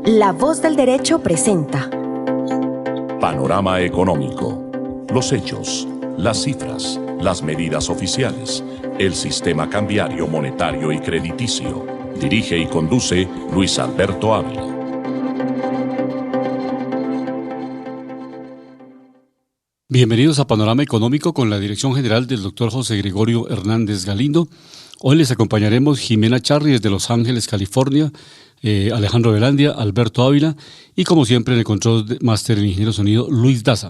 La Voz del Derecho presenta Panorama Económico. Los hechos, las cifras, las medidas oficiales, el sistema cambiario, monetario y crediticio. Dirige y conduce Luis Alberto Ávila. Bienvenidos a Panorama Económico con la dirección general del Dr. José Gregorio Hernández Galindo. Hoy les acompañaremos Jimena Charri desde Los Ángeles, California, Alejandro Velandia, Alberto Ávila y como siempre en el control máster en ingeniero sonido Luis Daza.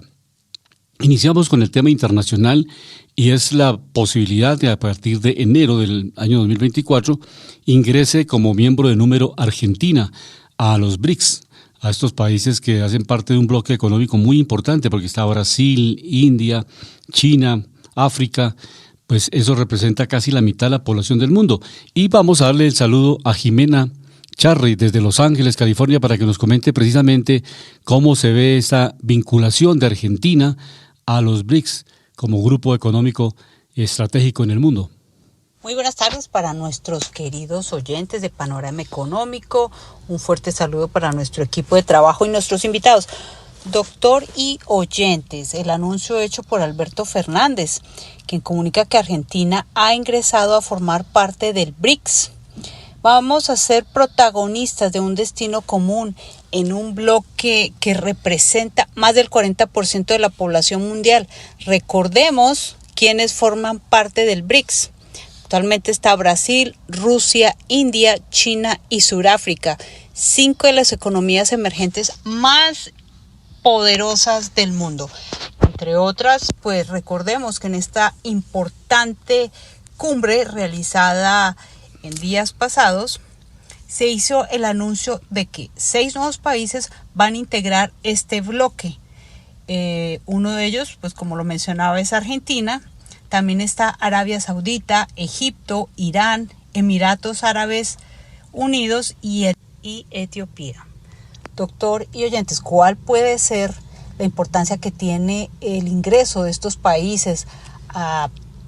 Iniciamos con el tema internacional y es la posibilidad de a partir de enero del año 2024 ingrese como miembro de número Argentina a los BRICS, a estos países que hacen parte de un bloque económico muy importante porque está Brasil, India, China, África. Pues eso representa casi la mitad de la población del mundo. Y vamos a darle el saludo a Jimena Charri desde Los Ángeles, California, para que nos comente precisamente cómo se ve esta vinculación de Argentina a los BRICS como grupo económico estratégico en el mundo. Muy buenas tardes para nuestros queridos oyentes de Panorama Económico. Un fuerte saludo para nuestro equipo de trabajo y nuestros invitados. Doctor y oyentes, el anuncio hecho por Alberto Fernández, quien comunica que Argentina ha ingresado a formar parte del BRICS. Vamos a ser protagonistas de un destino común en un bloque que representa más del 40% de la población mundial. Recordemos quiénes forman parte del BRICS. Actualmente está Brasil, Rusia, India, China y Sudáfrica, 5 de las economías emergentes más poderosas del mundo. Entre otras, pues recordemos que en esta importante cumbre realizada en días pasados, se hizo el anuncio de que 6 nuevos países van a integrar este bloque. Uno de ellos, pues como lo mencionaba, es Argentina. También está Arabia Saudita, Egipto, Irán, Emiratos Árabes Unidos y Etiopía. Doctor y oyentes, ¿cuál puede ser la importancia que tiene el ingreso de estos países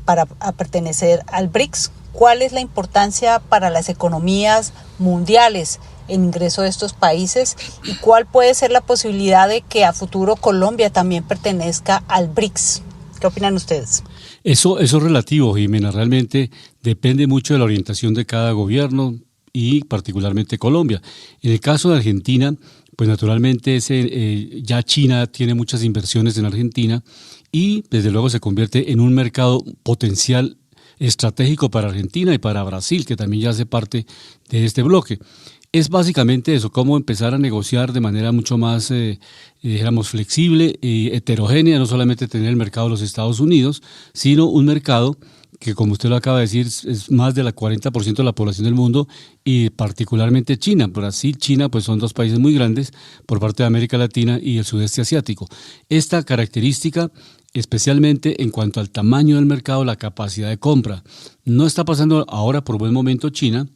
para pertenecer al BRICS? ¿Cuál es la importancia para las economías mundiales el ingreso de estos países? ¿Y cuál puede ser la posibilidad de que a futuro Colombia también pertenezca al BRICS? ¿Qué opinan ustedes? Eso es relativo, Jimena. Realmente depende mucho de la orientación de cada gobierno y particularmente Colombia. En el caso de Argentina, pues naturalmente ya China tiene muchas inversiones en Argentina y desde luego se convierte en un mercado potencial estratégico para Argentina y para Brasil, que también ya hace parte de este bloque. Es básicamente eso, cómo empezar a negociar de manera mucho más, dijéramos, flexible y heterogénea, no solamente tener el mercado de los Estados Unidos, sino un mercado que, como usted lo acaba de decir, es más del 40% de la población del mundo y particularmente China. Brasil, China, pues son 2 países muy grandes por parte de América Latina y el sudeste asiático. Esta característica, especialmente en cuanto al tamaño del mercado, la capacidad de compra. No está pasando ahora por buen momento China,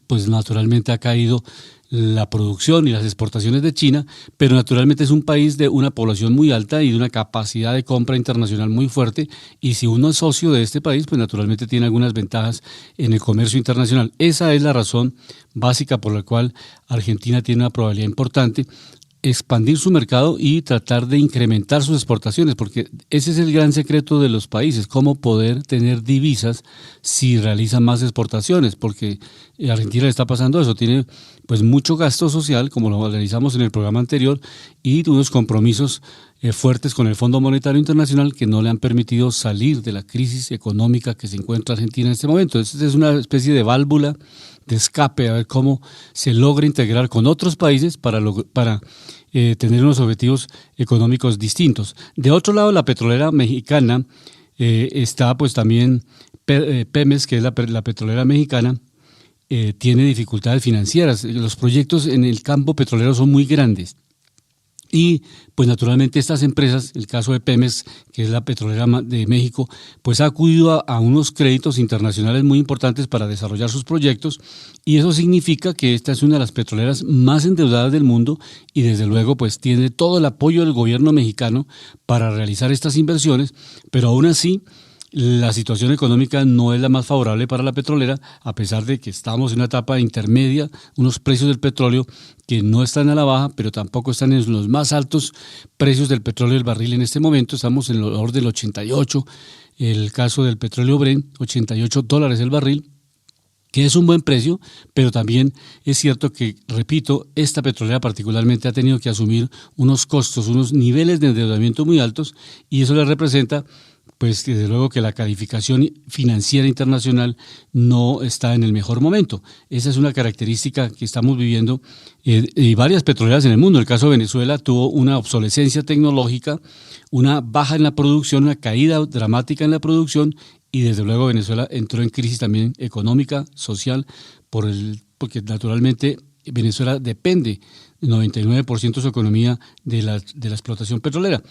pues naturalmente ha caído la producción y las exportaciones de China, pero naturalmente es un país de una población muy alta y de una capacidad de compra internacional muy fuerte, y si uno es socio de este país, pues naturalmente tiene algunas ventajas en el comercio internacional. Esa es la razón básica por la cual Argentina tiene una probabilidad importante expandir su mercado y tratar de incrementar sus exportaciones, porque ese es el gran secreto de los países, cómo poder tener divisas si realizan más exportaciones, porque Argentina le está pasando eso, tiene pues mucho gasto social, como lo realizamos en el programa anterior, y unos compromisos fuertes con el Fondo Monetario Internacional que no le han permitido salir de la crisis económica que se encuentra Argentina en este momento. Entonces es una especie de válvula de escape a ver cómo se logra integrar con otros países para tener unos objetivos económicos distintos. De otro lado, la petrolera mexicana está pues también Pemex, que es la petrolera mexicana, tiene dificultades financieras. Los proyectos en el campo petrolero son muy grandes. Y pues naturalmente estas empresas, el caso de Pemex, que es la petrolera de México, pues ha acudido a unos créditos internacionales muy importantes para desarrollar sus proyectos, y eso significa que esta es una de las petroleras más endeudadas del mundo y desde luego pues tiene todo el apoyo del gobierno mexicano para realizar estas inversiones, pero aún así la situación económica no es la más favorable para la petrolera, a pesar de que estamos en una etapa intermedia, unos precios del petróleo que no están a la baja, pero tampoco están en los más altos precios del petróleo del barril en este momento. Estamos en el orden del 88, el caso del petróleo Brent, $88 el barril, que es un buen precio, pero también es cierto que, repito, esta petrolera particularmente ha tenido que asumir unos costos, unos niveles de endeudamiento muy altos, y eso le representa, pues desde luego, que la calificación financiera internacional no está en el mejor momento. Esa es una característica que estamos viviendo y varias petroleras en el mundo. El caso de Venezuela tuvo una obsolescencia tecnológica, una baja en la producción, una caída dramática en la producción, y desde luego Venezuela entró en crisis también económica, social, porque naturalmente Venezuela depende 99% de su economía de la explotación petrolera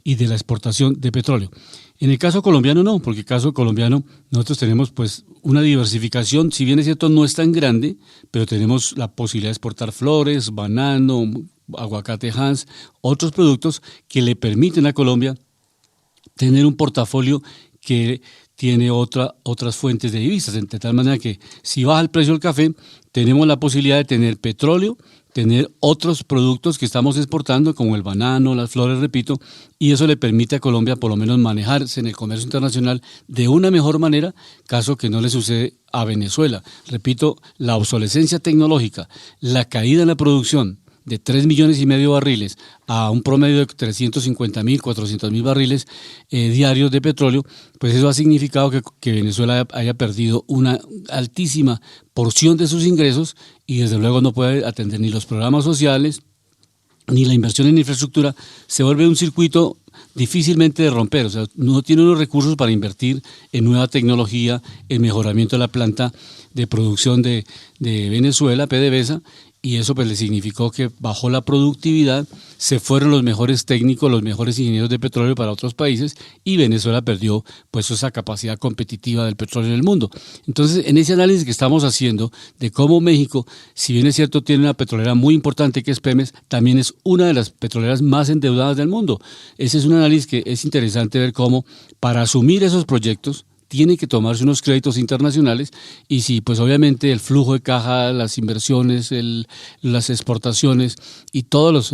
y de la exportación de petróleo. En el caso colombiano no, porque en el caso colombiano nosotros tenemos pues una diversificación, si bien es cierto no es tan grande, pero tenemos la posibilidad de exportar flores, banano, aguacate Hans, otros productos que le permiten a Colombia tener un portafolio que tiene otras fuentes de divisas, de tal manera que si baja el precio del café, tenemos la posibilidad de tener petróleo, tener otros productos que estamos exportando, como el banano, las flores, repito, y eso le permite a Colombia por lo menos manejarse en el comercio internacional de una mejor manera, caso que no le sucede a Venezuela. Repito, la obsolescencia tecnológica, la caída en la producción de 3,5 millones de barriles a un promedio de 350,000, 400,000 barriles diarios de petróleo, pues eso ha significado que Venezuela haya perdido una altísima porción de sus ingresos y desde luego no puede atender ni los programas sociales, ni la inversión en infraestructura. Se vuelve un circuito difícilmente de romper, o sea, no tiene los recursos para invertir en nueva tecnología, en mejoramiento de la planta de producción de Venezuela, PDVSA, y eso pues le significó que bajó la productividad, se fueron los mejores técnicos, los mejores ingenieros de petróleo para otros países y Venezuela perdió pues esa capacidad competitiva del petróleo en el mundo. Entonces, en ese análisis que estamos haciendo de cómo México, si bien es cierto tiene una petrolera muy importante que es Pemex, también es una de las petroleras más endeudadas del mundo. Ese es un análisis que es interesante ver cómo para asumir esos proyectos tiene que tomarse unos créditos internacionales y si pues obviamente el flujo de caja, las inversiones, las exportaciones y todos los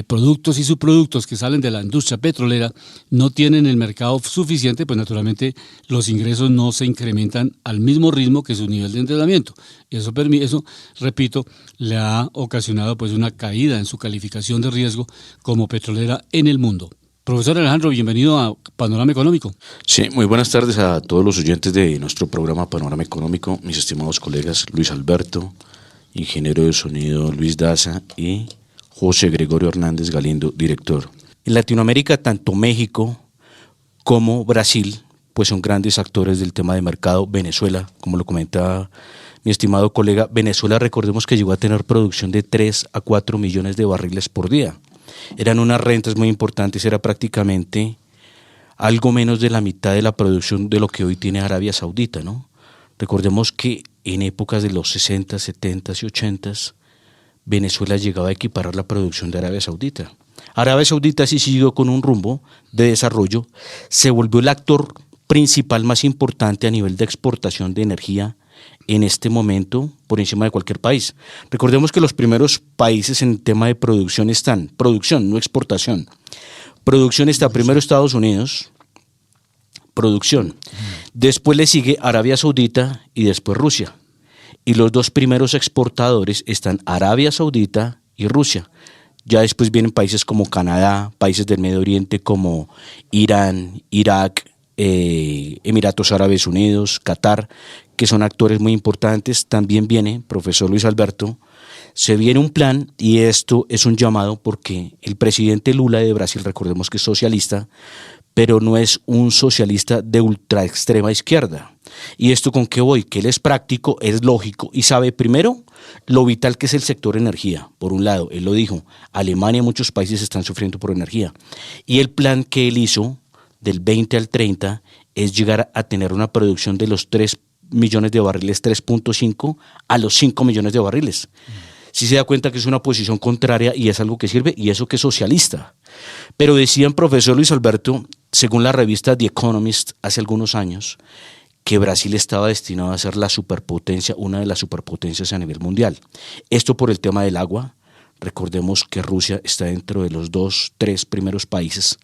productos y subproductos que salen de la industria petrolera no tienen el mercado suficiente, pues naturalmente los ingresos no se incrementan al mismo ritmo que su nivel de endeudamiento. Y eso, repito, le ha ocasionado pues una caída en su calificación de riesgo como petrolera en el mundo. Profesor Alejandro, bienvenido a Panorama Económico. Sí, muy buenas tardes a todos los oyentes de nuestro programa Panorama Económico, mis estimados colegas Luis Alberto, ingeniero de sonido Luis Daza y José Gregorio Hernández Galindo, director. En Latinoamérica, tanto México como Brasil, pues son grandes actores del tema de mercado. Venezuela, como lo comentaba mi estimado colega, Venezuela, recordemos que llegó a tener producción de 3 a 4 millones de barriles por día. Eran unas rentas muy importantes, era prácticamente algo menos de la mitad de la producción de lo que hoy tiene Arabia Saudita, ¿no? Recordemos que en épocas de los 60, 70 y 80 Venezuela llegaba a equiparar la producción de Arabia Saudita. Arabia Saudita sí siguió con un rumbo de desarrollo, se volvió el actor principal más importante a nivel de exportación de energía en este momento por encima de cualquier país. Recordemos que los primeros países en tema de producción están, producción, no exportación. Producción está primero Estados Unidos, producción. Después le sigue Arabia Saudita y después Rusia. Y los dos primeros exportadores están Arabia Saudita y Rusia. Ya después vienen países como Canadá, países del Medio Oriente como Irán, Irak, Emiratos Árabes Unidos, Qatar, que son actores muy importantes. También viene, profesor Luis Alberto, se viene un plan y esto es un llamado porque el presidente Lula de Brasil, recordemos que es socialista, pero no es un socialista de ultra extrema izquierda. ¿Y esto con qué voy? Que él es práctico, es lógico y sabe primero lo vital que es el sector energía. Por un lado, él lo dijo, Alemania y muchos países están sufriendo por energía. Y el plan que él hizo del 20 al 30 es llegar a tener una producción de los 3 millones de barriles, 3.5 a los 5 millones de barriles. Sí se da cuenta que es una posición contraria y es algo que sirve y eso que es socialista. Pero decían, profesor Luis Alberto, según la revista The Economist hace algunos años, que Brasil estaba destinado a ser la superpotencia, una de las superpotencias a nivel mundial. Esto por el tema del agua. Recordemos que Rusia está dentro de los 2-3 primeros países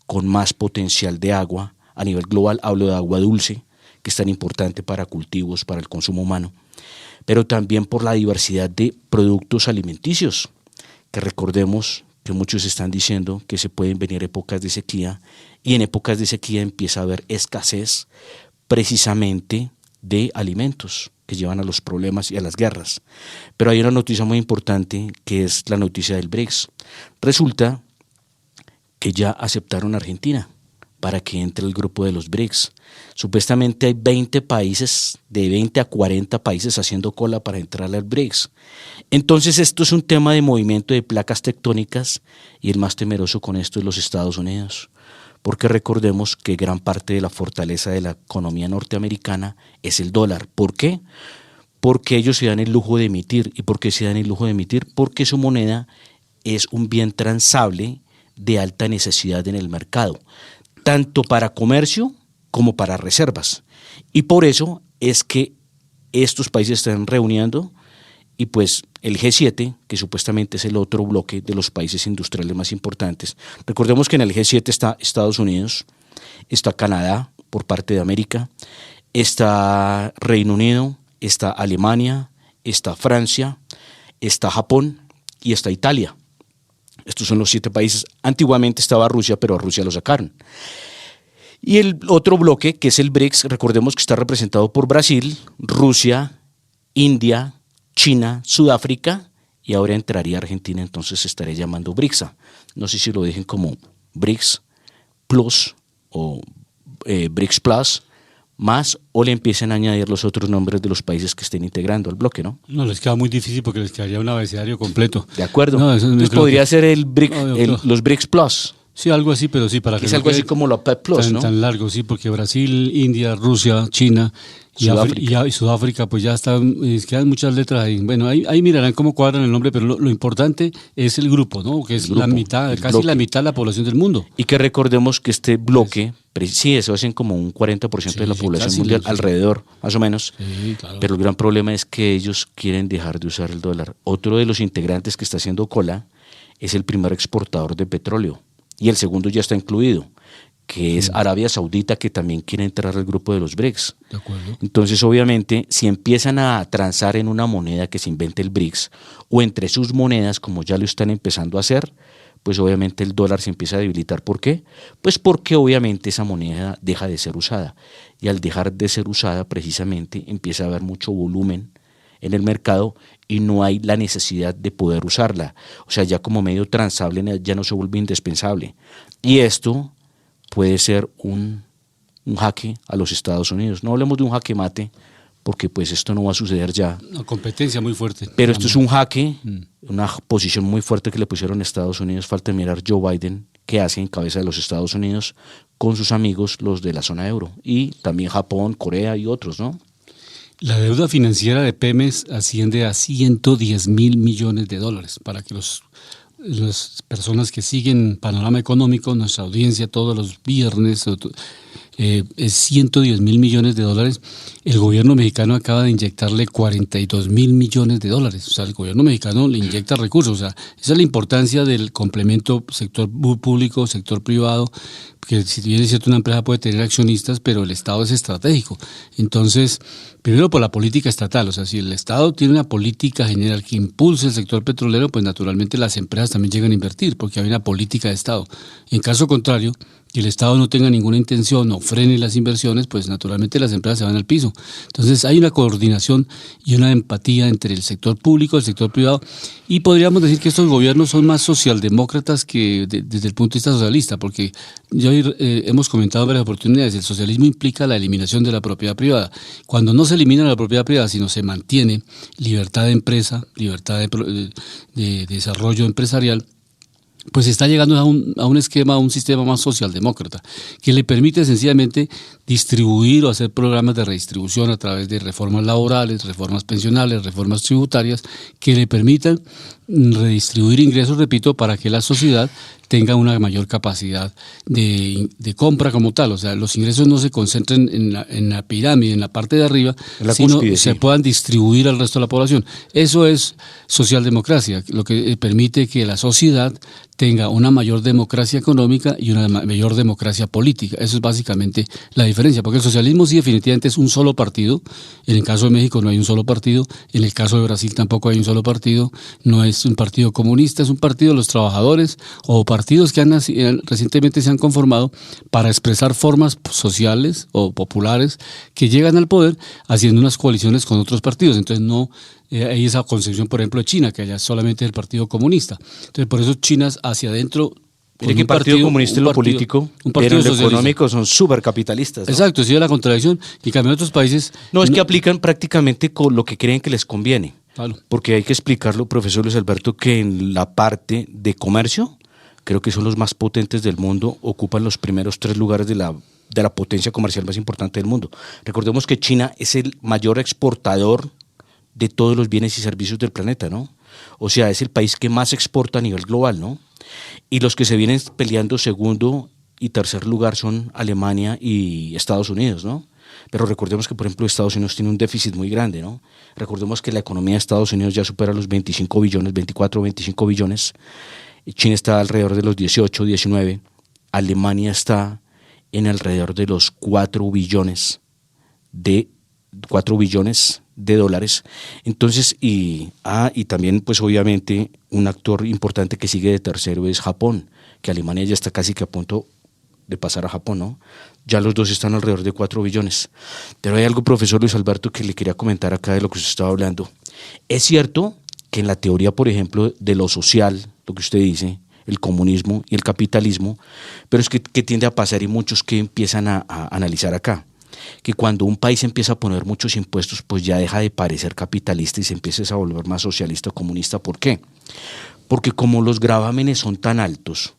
con más potencial de agua a nivel global. Hablo de agua dulce, que es tan importante para cultivos, para el consumo humano, pero también por la diversidad de productos alimenticios, que recordemos que muchos están diciendo que se pueden venir épocas de sequía, y en épocas de sequía empieza a haber escasez precisamente de alimentos que llevan a los problemas y a las guerras. Pero hay una noticia muy importante, que es la noticia del BRICS. Resulta que ya aceptaron a Argentina para que entre el grupo de los BRICS. Supuestamente hay 20 países, de 20 a 40 países haciendo cola para entrar al BRICS. Entonces esto es un tema de movimiento de placas tectónicas, y el más temeroso con esto es los Estados Unidos, porque recordemos que gran parte de la fortaleza de la economía norteamericana es el dólar. ¿Por qué? Porque ellos se dan el lujo de emitir. ¿Y por qué se dan el lujo de emitir? Porque su moneda es un bien transable de alta necesidad en el mercado, tanto para comercio como para reservas. Y por eso es que estos países están reuniendo, y pues el G7, que supuestamente es el otro bloque de los países industriales más importantes. Recordemos que en el G7 está Estados Unidos, está Canadá por parte de América, está Reino Unido, está Alemania, está Francia, está Japón y está Italia. Estos son los 7 países. Antiguamente estaba Rusia, pero a Rusia lo sacaron. Y el otro bloque, que es el BRICS, recordemos que está representado por Brasil, Rusia, India, China, Sudáfrica, y ahora entraría Argentina, entonces se estaría llamando BRICSA. No sé si lo dejen como BRICS Plus o BRICS Plus más, o le empiecen a añadir los otros nombres de los países que estén integrando al bloque, ¿no? No, les queda muy difícil porque les quedaría un abecedario completo. De acuerdo. No, entonces podría ser los BRICS Plus. Sí, algo así, pero sí, para que es no algo así como la PEP Plus, tan, ¿no? Tan largo, sí, porque Brasil, India, Rusia, China y Sudáfrica, pues ya están, quedan muchas letras ahí. Bueno, ahí mirarán cómo cuadran el nombre, pero lo importante es el grupo, ¿no? Que es la mitad, casi la mitad de la población del mundo. Y que recordemos que este bloque, sí, eso hacen como un 40% de la población mundial, alrededor, más o menos. Sí, claro. Pero el gran problema es que ellos quieren dejar de usar el dólar. Otro de los integrantes que está haciendo cola es el primer exportador de petróleo. Y el segundo ya está incluido, que es Arabia Saudita, que también quiere entrar al grupo de los BRICS. De acuerdo. Entonces, obviamente, si empiezan a transar en una moneda que se invente el BRICS, o entre sus monedas, como ya lo están empezando a hacer, pues obviamente el dólar se empieza a debilitar. ¿Por qué? Pues porque obviamente esa moneda deja de ser usada. Y al dejar de ser usada, precisamente, empieza a haber mucho volumen en el mercado y no hay la necesidad de poder usarla. O sea, ya como medio transable ya no se vuelve indispensable. Y esto puede ser un jaque a los Estados Unidos. No hablemos de un jaque mate, porque pues esto no va a suceder ya. Una competencia muy fuerte. Pero esto es un jaque, una posición muy fuerte que le pusieron a Estados Unidos. Falta mirar Joe Biden, qué hace en cabeza de los Estados Unidos con sus amigos, los de la zona euro. Y también Japón, Corea y otros, ¿no? La deuda financiera de Pemex asciende a 110.000 millones de dólares. Para que las personas que siguen Panorama Económico, nuestra audiencia todos los viernes, es 110.000 millones de dólares. El gobierno mexicano acaba de inyectarle 42.000 millones de dólares. O sea, el gobierno mexicano le inyecta recursos. O sea, esa es la importancia del complemento sector público, sector privado, que si bien es cierto una empresa puede tener accionistas, pero el Estado es estratégico. Entonces, primero por la política estatal, o sea, si el Estado tiene una política general que impulse el sector petrolero, pues naturalmente las empresas también llegan a invertir, porque hay una política de Estado. En caso contrario, si el Estado no tenga ninguna intención o frene las inversiones, pues naturalmente las empresas se van al piso. Entonces hay una coordinación y una empatía entre el sector público y el sector privado, y podríamos decir que estos gobiernos son más socialdemócratas que desde el punto de vista socialista, porque ya hemos comentado en varias oportunidades, el socialismo implica la eliminación de la propiedad privada. Cuando no se elimina la propiedad privada, sino se mantiene libertad de empresa, libertad de desarrollo empresarial, pues está llegando a un esquema, a un sistema más socialdemócrata, que le permite sencillamente distribuir o hacer programas de redistribución a través de reformas laborales, reformas pensionales, reformas tributarias, que le permitan redistribuir ingresos, repito, para que la sociedad tenga una mayor capacidad de compra como tal. O sea, los ingresos no se concentren en la pirámide, en la parte de arriba, sino cúspide, se sí, puedan distribuir al resto de la población. Eso es socialdemocracia, lo que permite que la sociedad tenga una mayor democracia económica y una mayor democracia política. Eso es básicamente la diferencia, porque el socialismo sí definitivamente es un solo partido. En el caso de México no hay un solo partido, en el caso de Brasil tampoco hay un solo partido, no es un partido comunista, es un partido de los trabajadores o partidos que recientemente se han conformado para expresar formas sociales o populares que llegan al poder haciendo unas coaliciones con otros partidos. Entonces no hay esa concepción, por ejemplo, de China, que allá solamente es el Partido Comunista. Entonces por eso China hacia adentro... Mire que el Partido Comunista en lo político, pero en lo económico son súper capitalistas, ¿no? Exacto, sí, es la contradicción. Y en cambio en otros países... No, es que aplican prácticamente con lo que creen que les conviene. Claro. Porque hay que explicarlo, profesor Luis Alberto, que en la parte de comercio, creo que son los más potentes del mundo, ocupan los primeros 3 lugares de la potencia comercial más importante del mundo. Recordemos que China es el mayor exportador de todos los bienes y servicios del planeta, ¿no? O sea, es el país que más exporta a nivel global, ¿no? Y los que se vienen peleando segundo y tercer lugar son Alemania y Estados Unidos, ¿no? Pero recordemos que, por ejemplo, Estados Unidos tiene un déficit muy grande, ¿no? Recordemos que la economía de Estados Unidos ya supera los 25 billones, 24 o 25 billones. China está alrededor de los 18, 19. Alemania está en alrededor de los 4 billones de dólares. Entonces, y también, pues obviamente, un actor importante que sigue de tercero es Japón, que Alemania ya está casi que a punto de pasar a Japón, ¿no? Ya los dos están alrededor de 4 billones. Pero hay algo, profesor Luis Alberto, que le quería comentar acá de lo que usted estaba hablando. Es cierto que en la teoría, por ejemplo, de lo social, lo que usted dice, el comunismo y el capitalismo, pero es que tiende a pasar y muchos que empiezan a analizar acá, que cuando un país empieza a poner muchos impuestos, pues ya deja de parecer capitalista y se empieza a volver más socialista o comunista. ¿Por qué? Porque como los gravámenes son tan altos,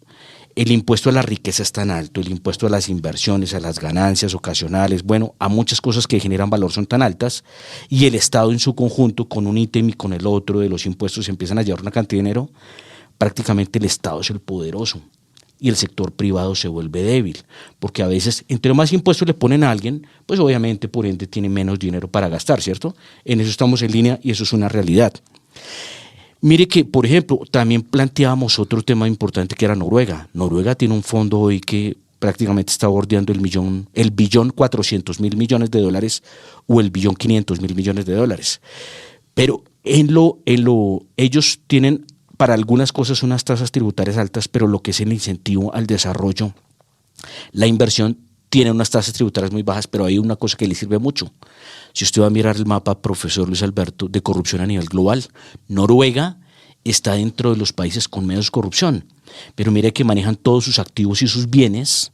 el impuesto a la riqueza es tan alto, el impuesto a las inversiones, a las ganancias ocasionales, bueno, a muchas cosas que generan valor son tan altas, y el Estado en su conjunto, con un ítem y con el otro de los impuestos, empiezan a llevar una cantidad de dinero. Prácticamente el Estado es el poderoso y el sector privado se vuelve débil, porque a veces, entre más impuestos le ponen a alguien, pues obviamente por ende tiene menos dinero para gastar, ¿cierto? En eso estamos en línea y eso es una realidad. Mire que, por ejemplo, también planteábamos otro tema importante que era Noruega. Noruega tiene un fondo hoy que prácticamente está bordeando el billón 400 mil millones de dólares o el billón 500 mil millones de dólares. Pero ellos tienen para algunas cosas unas tasas tributarias altas, pero lo que es el incentivo al desarrollo, la inversión, tiene unas tasas tributarias muy bajas, pero hay una cosa que le sirve mucho. Si usted va a mirar el mapa, profesor Luis Alberto, de corrupción a nivel global, Noruega está dentro de los países con menos corrupción, pero mire que manejan todos sus activos y sus bienes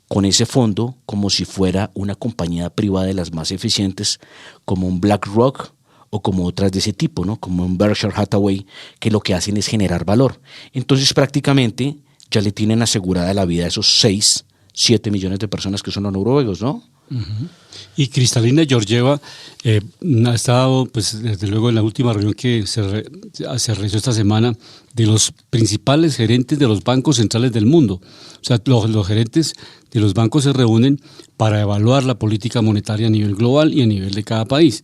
con ese fondo como si fuera una compañía privada de las más eficientes, como un BlackRock o como otras de ese tipo, ¿no? Como un Berkshire Hathaway, que lo que hacen es generar valor. Entonces prácticamente ya le tienen asegurada la vida a esos 6-7 millones de personas que son los noruegos, ¿no? Uh-huh. Y Kristalina Georgieva ha estado, pues desde luego, en la última reunión que se realizó esta semana de los principales gerentes de los bancos centrales del mundo. O sea, los gerentes de los bancos se reúnen para evaluar la política monetaria a nivel global y a nivel de cada país.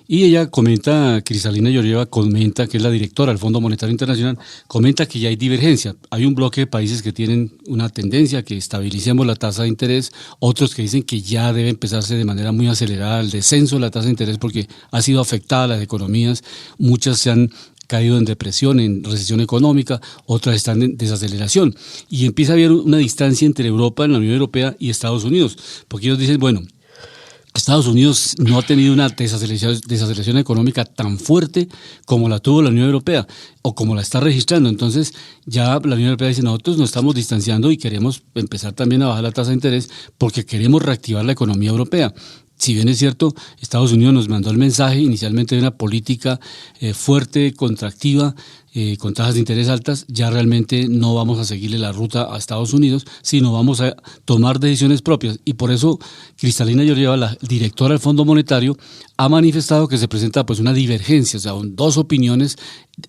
Y ella comenta, Kristalina Georgieva comenta, que es la directora del Fondo Monetario Internacional, comenta que ya hay divergencia. Hay un bloque de países que tienen una tendencia a que estabilicemos la tasa de interés, otros que dicen que ya debe empezarse de manera muy acelerada el descenso de la tasa de interés porque ha sido afectada las economías, muchas se han caído en depresión, en recesión económica, otras están en desaceleración. Y empieza a haber una distancia entre Europa, la Unión Europea y Estados Unidos, porque ellos dicen, bueno, Estados Unidos no ha tenido una desaceleración económica tan fuerte como la tuvo la Unión Europea o como la está registrando. Entonces ya la Unión Europea dice, nosotros nos estamos distanciando y queremos empezar también a bajar la tasa de interés porque queremos reactivar la economía europea. Si bien es cierto, Estados Unidos nos mandó el mensaje inicialmente de una política fuerte, contractiva, con tasas de interés altas, ya realmente no vamos a seguirle la ruta a Estados Unidos, sino vamos a tomar decisiones propias. Y por eso Cristalina Georgieva, la directora del Fondo Monetario, ha manifestado que se presenta pues una divergencia, o sea, dos opiniones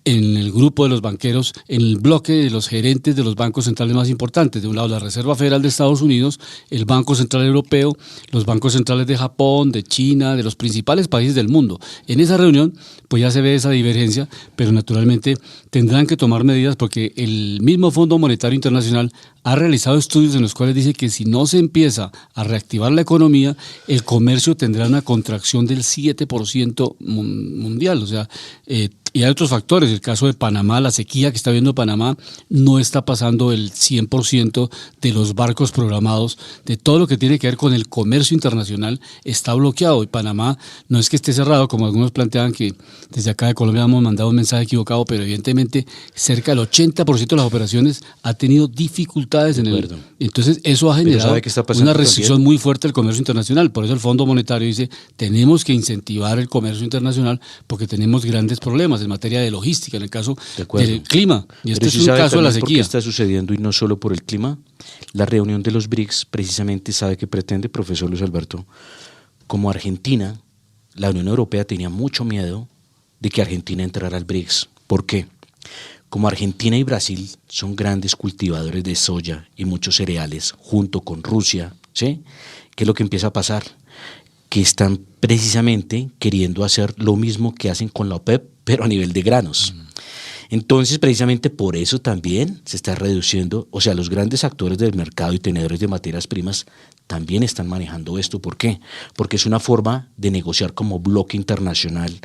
en el grupo de los banqueros, en el bloque de los gerentes de los bancos centrales más importantes. De un lado, la Reserva Federal de Estados Unidos, el Banco Central Europeo, los bancos centrales de Japón, de China, de los principales países del mundo. En esa reunión, pues ya se ve esa divergencia, pero naturalmente tendrán que tomar medidas porque el mismo Fondo Monetario Internacional ha realizado estudios en los cuales dice que si no se empieza a reactivar la economía, el comercio tendrá una contracción del 7% mundial. O sea, y hay otros factores. El caso de Panamá, la sequía que está viendo Panamá, no está pasando el 100% de los barcos programados. De todo lo que tiene que ver con el comercio internacional está bloqueado. Y Panamá no es que esté cerrado, como algunos plantean que desde acá de Colombia hemos mandado un mensaje equivocado, pero evidentemente cerca del 80% de las operaciones ha tenido dificultades en el... Entonces eso ha generado una restricción también muy fuerte del comercio internacional. Por eso el Fondo Monetario dice, tenemos que incentivar el comercio internacional porque tenemos grandes problemas en materia de logística, en el caso del clima. Y este es un caso de la sequía. ¿Por qué está sucediendo y no solo por el clima? La reunión de los BRICS precisamente sabe que pretende, profesor Luis Alberto, como Argentina, la Unión Europea tenía mucho miedo de que Argentina entrara al BRICS. ¿Por qué? Como Argentina y Brasil son grandes cultivadores de soya y muchos cereales, junto con Rusia, ¿sí? ¿Qué es lo que empieza a pasar? Que están precisamente queriendo hacer lo mismo que hacen con la OPEP, pero a nivel de granos. Entonces, precisamente por eso también se está reduciendo, o sea, los grandes actores del mercado y tenedores de materias primas también están manejando esto. ¿Por qué? Porque es una forma de negociar como bloque internacional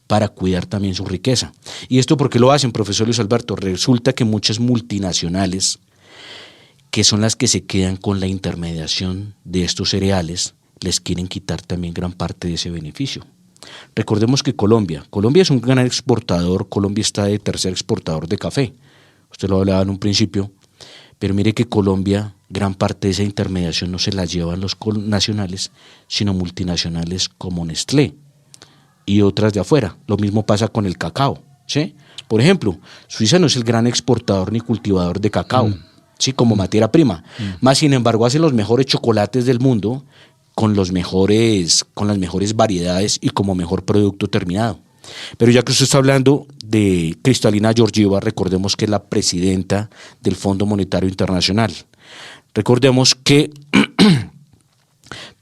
para cuidar también su riqueza. ¿Y esto por qué lo hacen, profesor Luis Alberto? Resulta que muchas multinacionales, que son las que se quedan con la intermediación de estos cereales, les quieren quitar también gran parte de ese beneficio. Recordemos que Colombia es un gran exportador. Colombia está de tercer exportador de café. Usted lo hablaba en un principio, pero mire que Colombia, gran parte de esa intermediación no se la llevan los nacionales, sino multinacionales como Nestlé y otras de afuera. Lo mismo pasa con el cacao, ¿sí? Por ejemplo, Suiza no es el gran exportador ni cultivador de cacao, ¿sí? Como materia prima. Más sin embargo hace los mejores chocolates del mundo con las mejores variedades y como mejor producto terminado. Pero ya que usted está hablando de Cristalina Georgieva, recordemos que es la presidenta del Fondo Monetario Internacional. Recordemos que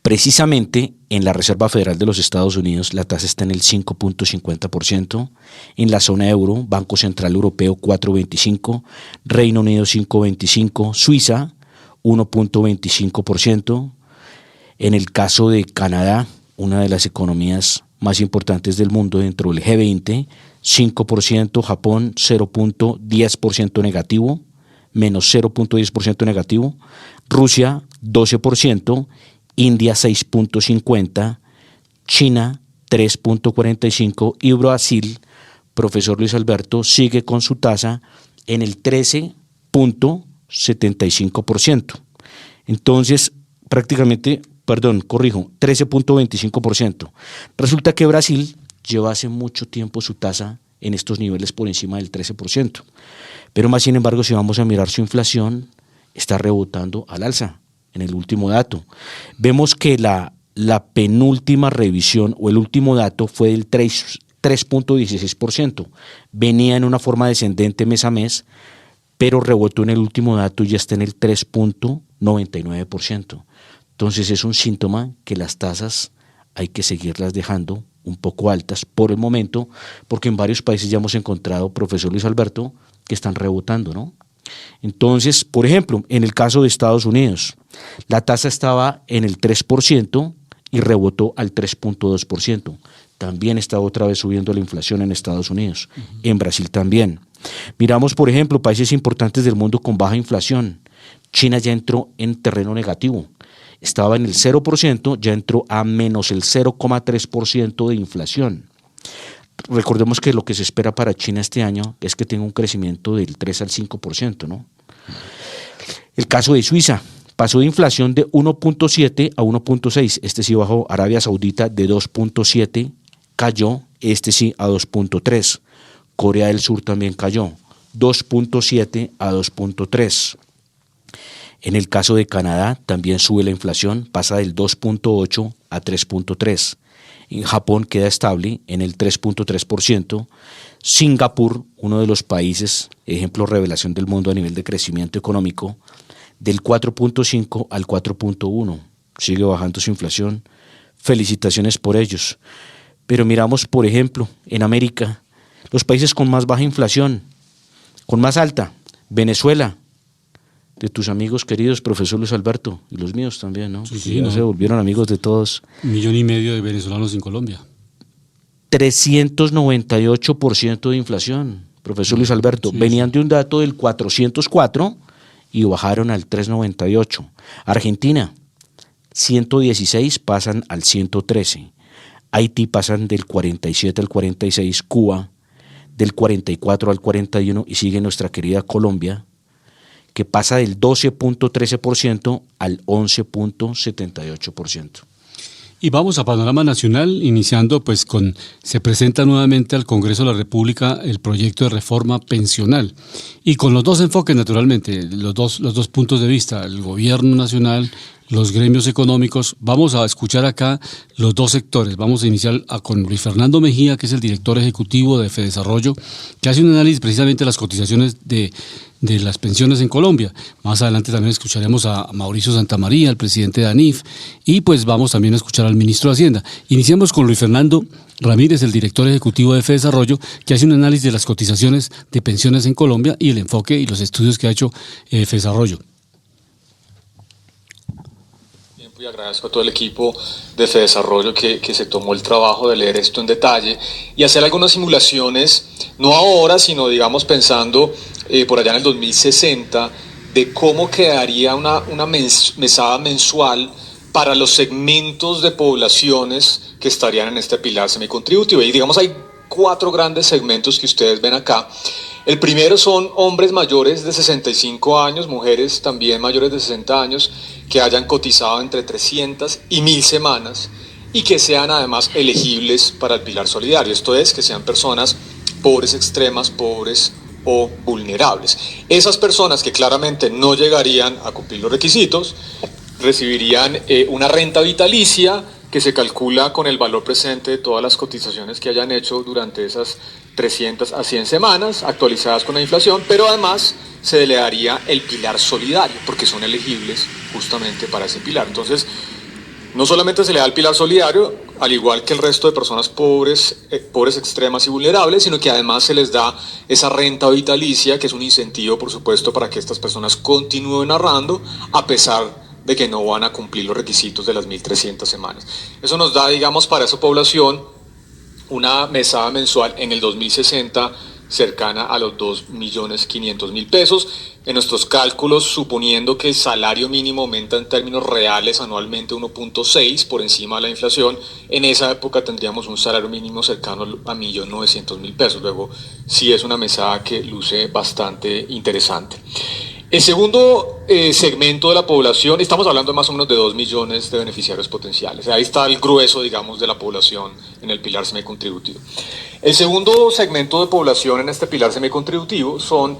precisamente en la Reserva Federal de los Estados Unidos la tasa está en el 5.50%, en la zona euro, Banco Central Europeo 4.25%, Reino Unido 5.25%, Suiza 1.25%, en el caso de Canadá, una de las economías más importantes del mundo dentro del G20, 5%, Japón 0.10% negativo, menos 0.10% negativo, Rusia 12%, India 6.50%, China 3.45% y Brasil, profesor Luis Alberto, sigue con su tasa en el 13.75%. Entonces, prácticamente, 13.25%. Resulta que Brasil lleva hace mucho tiempo su tasa en estos niveles por encima del 13%. Pero más sin embargo, si vamos a mirar su inflación, está rebotando al alza. En el último dato, vemos que la penúltima revisión o el último dato fue del 3.16%. Venía en una forma descendente mes a mes, pero rebotó en el último dato y ya está en el 3.99%. Entonces es un síntoma que las tasas hay que seguirlas dejando un poco altas por el momento, porque en varios países ya hemos encontrado, profesor Luis Alberto, que están rebotando, ¿no? Entonces, por ejemplo, en el caso de Estados Unidos, la tasa estaba en el 3% y rebotó al 3.2%. También está otra vez subiendo la inflación en Estados Unidos, en Brasil también. Miramos, por ejemplo, países importantes del mundo con baja inflación. China ya entró en terreno negativo. Estaba en el 0%, ya entró a menos el 0,3% de inflación. Recordemos que lo que se espera para China este año es que tenga un crecimiento del 3 al 5%, ¿no? El caso de Suiza pasó de inflación de 1.7 a 1.6, este sí bajó. Arabia Saudita de 2.7 cayó, este sí a 2.3. Corea del Sur también cayó, 2.7 a 2.3. En el caso de Canadá también sube la inflación, pasa del 2.8 a 3.3. En Japón queda estable en el 3.3%. Singapur, uno de los países, ejemplo revelación del mundo a nivel de crecimiento económico, del 4.5 al 4.1. Sigue bajando su inflación. Felicitaciones por ellos. Pero miramos, por ejemplo, en América, los países con más baja inflación, con más alta, Venezuela, de tus amigos queridos, profesor Luis Alberto, y los míos también, ¿no? Sí, Ya ¿no? se volvieron amigos de todos. 1,5 millones de venezolanos en Colombia. 398% de inflación, profesor Luis Alberto. Sí, Venían de un dato del 404 y bajaron al 398. Argentina, 116 pasan al 113. Haití pasan del 47 al 46. Cuba, del 44 al 41. Y sigue nuestra querida Colombia, que pasa del 12.13% al 11.78%. Y vamos a panorama nacional, iniciando pues se presenta nuevamente al Congreso de la República el proyecto de reforma pensional. Y con los dos enfoques, naturalmente, los dos puntos de vista, el gobierno nacional, los gremios económicos. Vamos a escuchar acá los dos sectores. Vamos a iniciar con Luis Fernando Mejía, que es el director ejecutivo de Fedesarrollo, que hace un análisis precisamente de las cotizaciones de las pensiones en Colombia. Más adelante también escucharemos a Mauricio Santamaría, el presidente de ANIF, y pues vamos también a escuchar al ministro de Hacienda. Iniciamos con Luis Fernando Ramírez, el director ejecutivo de Fedesarrollo, que hace un análisis de las cotizaciones de pensiones en Colombia y el enfoque y los estudios que ha hecho Fedesarrollo. Y agradezco a todo el equipo de Fedesarrollo que se tomó el trabajo de leer esto en detalle y hacer algunas simulaciones, no ahora, sino digamos pensando por allá en el 2060, de cómo quedaría una mesada mensual para los segmentos de poblaciones que estarían en este pilar semicontributivo. Y digamos hay 4 grandes segmentos que ustedes ven acá. El primero son hombres mayores de 65 años, mujeres también mayores de 60 años, que hayan cotizado entre 300 y 1.000 semanas y que sean además elegibles para el pilar solidario, esto es, que sean personas pobres extremas, pobres o vulnerables. Esas personas que claramente no llegarían a cumplir los requisitos recibirían una renta vitalicia que se calcula con el valor presente de todas las cotizaciones que hayan hecho durante esas 300 a 100 semanas, actualizadas con la inflación, pero además se le daría el pilar solidario, porque son elegibles justamente para ese pilar. Entonces, no solamente se le da el pilar solidario, al igual que el resto de personas pobres extremas y vulnerables, sino que además se les da esa renta vitalicia, que es un incentivo, por supuesto, para que estas personas continúen ahorrando, a pesar de que no van a cumplir los requisitos de las 1.300 semanas. Eso nos da, digamos, para esa población una mesada mensual en el 2060 cercana a los 2.500.000 pesos. En nuestros cálculos, suponiendo que el salario mínimo aumenta en términos reales anualmente 1.6 por encima de la inflación, en esa época tendríamos un salario mínimo cercano a 1.900.000 pesos. Luego, sí es una mesada que luce bastante interesante. El segundo segmento de la población, estamos hablando más o menos de 2 millones de beneficiarios potenciales. Ahí está el grueso, digamos, de la población en el pilar semicontributivo. El segundo segmento de población en este pilar semicontributivo son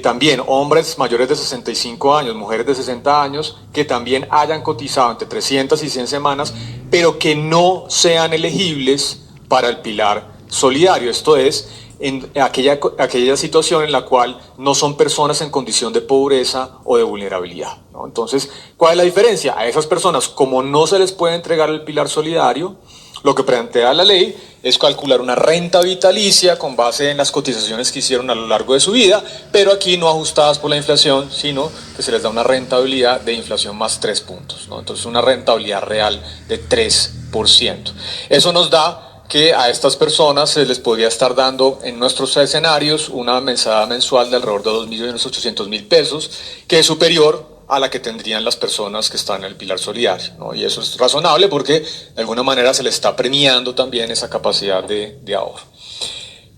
también hombres mayores de 65 años, mujeres de 60 años, que también hayan cotizado entre 300 y 100 semanas, pero que no sean elegibles para el pilar solidario. Esto es, en aquella situación en la cual no son personas en condición de pobreza o de vulnerabilidad, ¿no? Entonces, ¿cuál es la diferencia? A esas personas, como no se les puede entregar el pilar solidario, lo que plantea la ley es calcular una renta vitalicia con base en las cotizaciones que hicieron a lo largo de su vida, pero aquí no ajustadas por la inflación, sino que se les da una rentabilidad de inflación más 3 puntos, ¿no? Entonces, una rentabilidad real de 3%. Eso nos da que a estas personas se les podría estar dando en nuestros escenarios una mesada mensual de alrededor de 2.800.000 pesos, que es superior a la que tendrían las personas que están en el pilar solidario, ¿no? Y eso es razonable porque de alguna manera se les está premiando también esa capacidad de ahorro.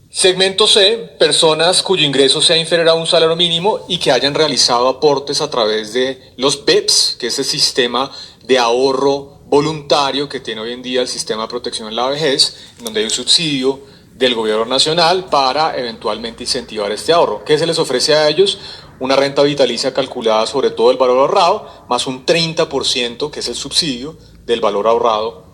Segmento C, personas cuyo ingreso sea inferior a un salario mínimo y que hayan realizado aportes a través de los PEPs, que es el sistema de ahorro voluntario que tiene hoy en día el sistema de protección en la vejez, donde hay un subsidio del gobierno nacional para eventualmente incentivar este ahorro. ¿Qué se les ofrece a ellos? Una renta vitalicia calculada sobre todo el valor ahorrado, más un 30%, que es el subsidio del valor ahorrado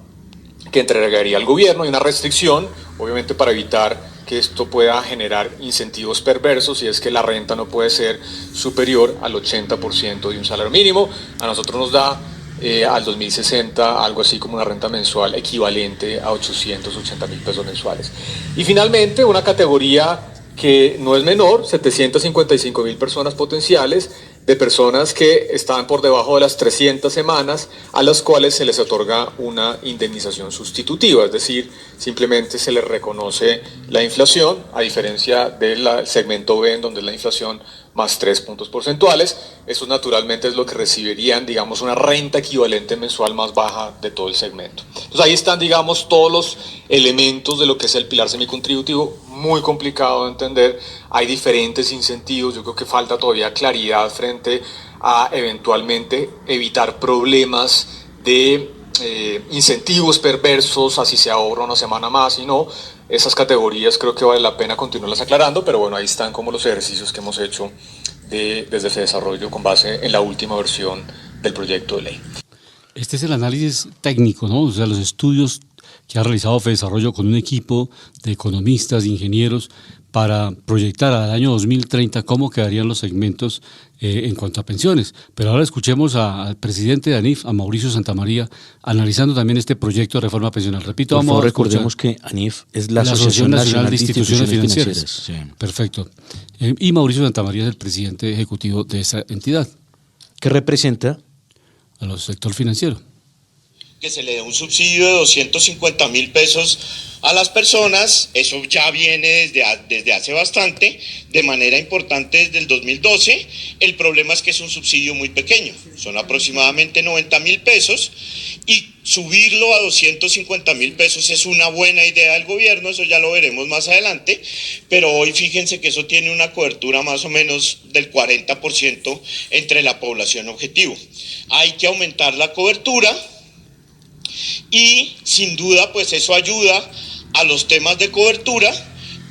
que entregaría el gobierno, y una restricción, obviamente para evitar que esto pueda generar incentivos perversos, y es que la renta no puede ser superior al 80% de un salario mínimo. A nosotros nos da al 2060 algo así como una renta mensual equivalente a 880.000 pesos mensuales. Y finalmente una categoría que no es menor, 755.000 personas potenciales, de personas que están por debajo de las 300 semanas, a las cuales se les otorga una indemnización sustitutiva, es decir, simplemente se les reconoce la inflación, a diferencia del segmento B, en donde es la inflación más 3 puntos porcentuales. Eso naturalmente es lo que recibirían, digamos, una renta equivalente mensual más baja de todo el segmento. Entonces ahí están, digamos, todos los elementos de lo que es el pilar semicontributivo, muy complicado de entender. Hay diferentes incentivos, yo creo que falta todavía claridad frente a eventualmente evitar problemas de incentivos perversos, así se ahorra una semana más y no. Esas categorías creo que vale la pena continuarlas aclarando, pero bueno, ahí están como los ejercicios que hemos hecho desde FEDesarrollo con base en la última versión del proyecto de ley. Este es el análisis técnico, ¿no? O sea, los estudios que ha realizado FEDesarrollo con un equipo de economistas, de ingenieros, para proyectar al año 2030 cómo quedarían los segmentos en cuanto a pensiones. Pero ahora escuchemos al presidente de ANIF, a Mauricio Santamaría, analizando también este proyecto de reforma pensional. Repito, por favor, recordemos que ANIF es la Asociación Nacional de Instituciones Financieras. Sí. Perfecto. Y Mauricio Santamaría es el presidente ejecutivo de esa entidad. ¿Qué representa? Al sector financiero. Que se le dé un subsidio de 250.000 pesos a las personas. Eso ya viene desde hace bastante, de manera importante desde el 2012. El problema es que es un subsidio muy pequeño, son aproximadamente 90.000 pesos, y subirlo a 250.000 pesos es una buena idea del gobierno, eso ya lo veremos más adelante, pero hoy fíjense que eso tiene una cobertura más o menos del 40% entre la población objetivo. Hay que aumentar la cobertura, y sin duda pues eso ayuda a los temas de cobertura,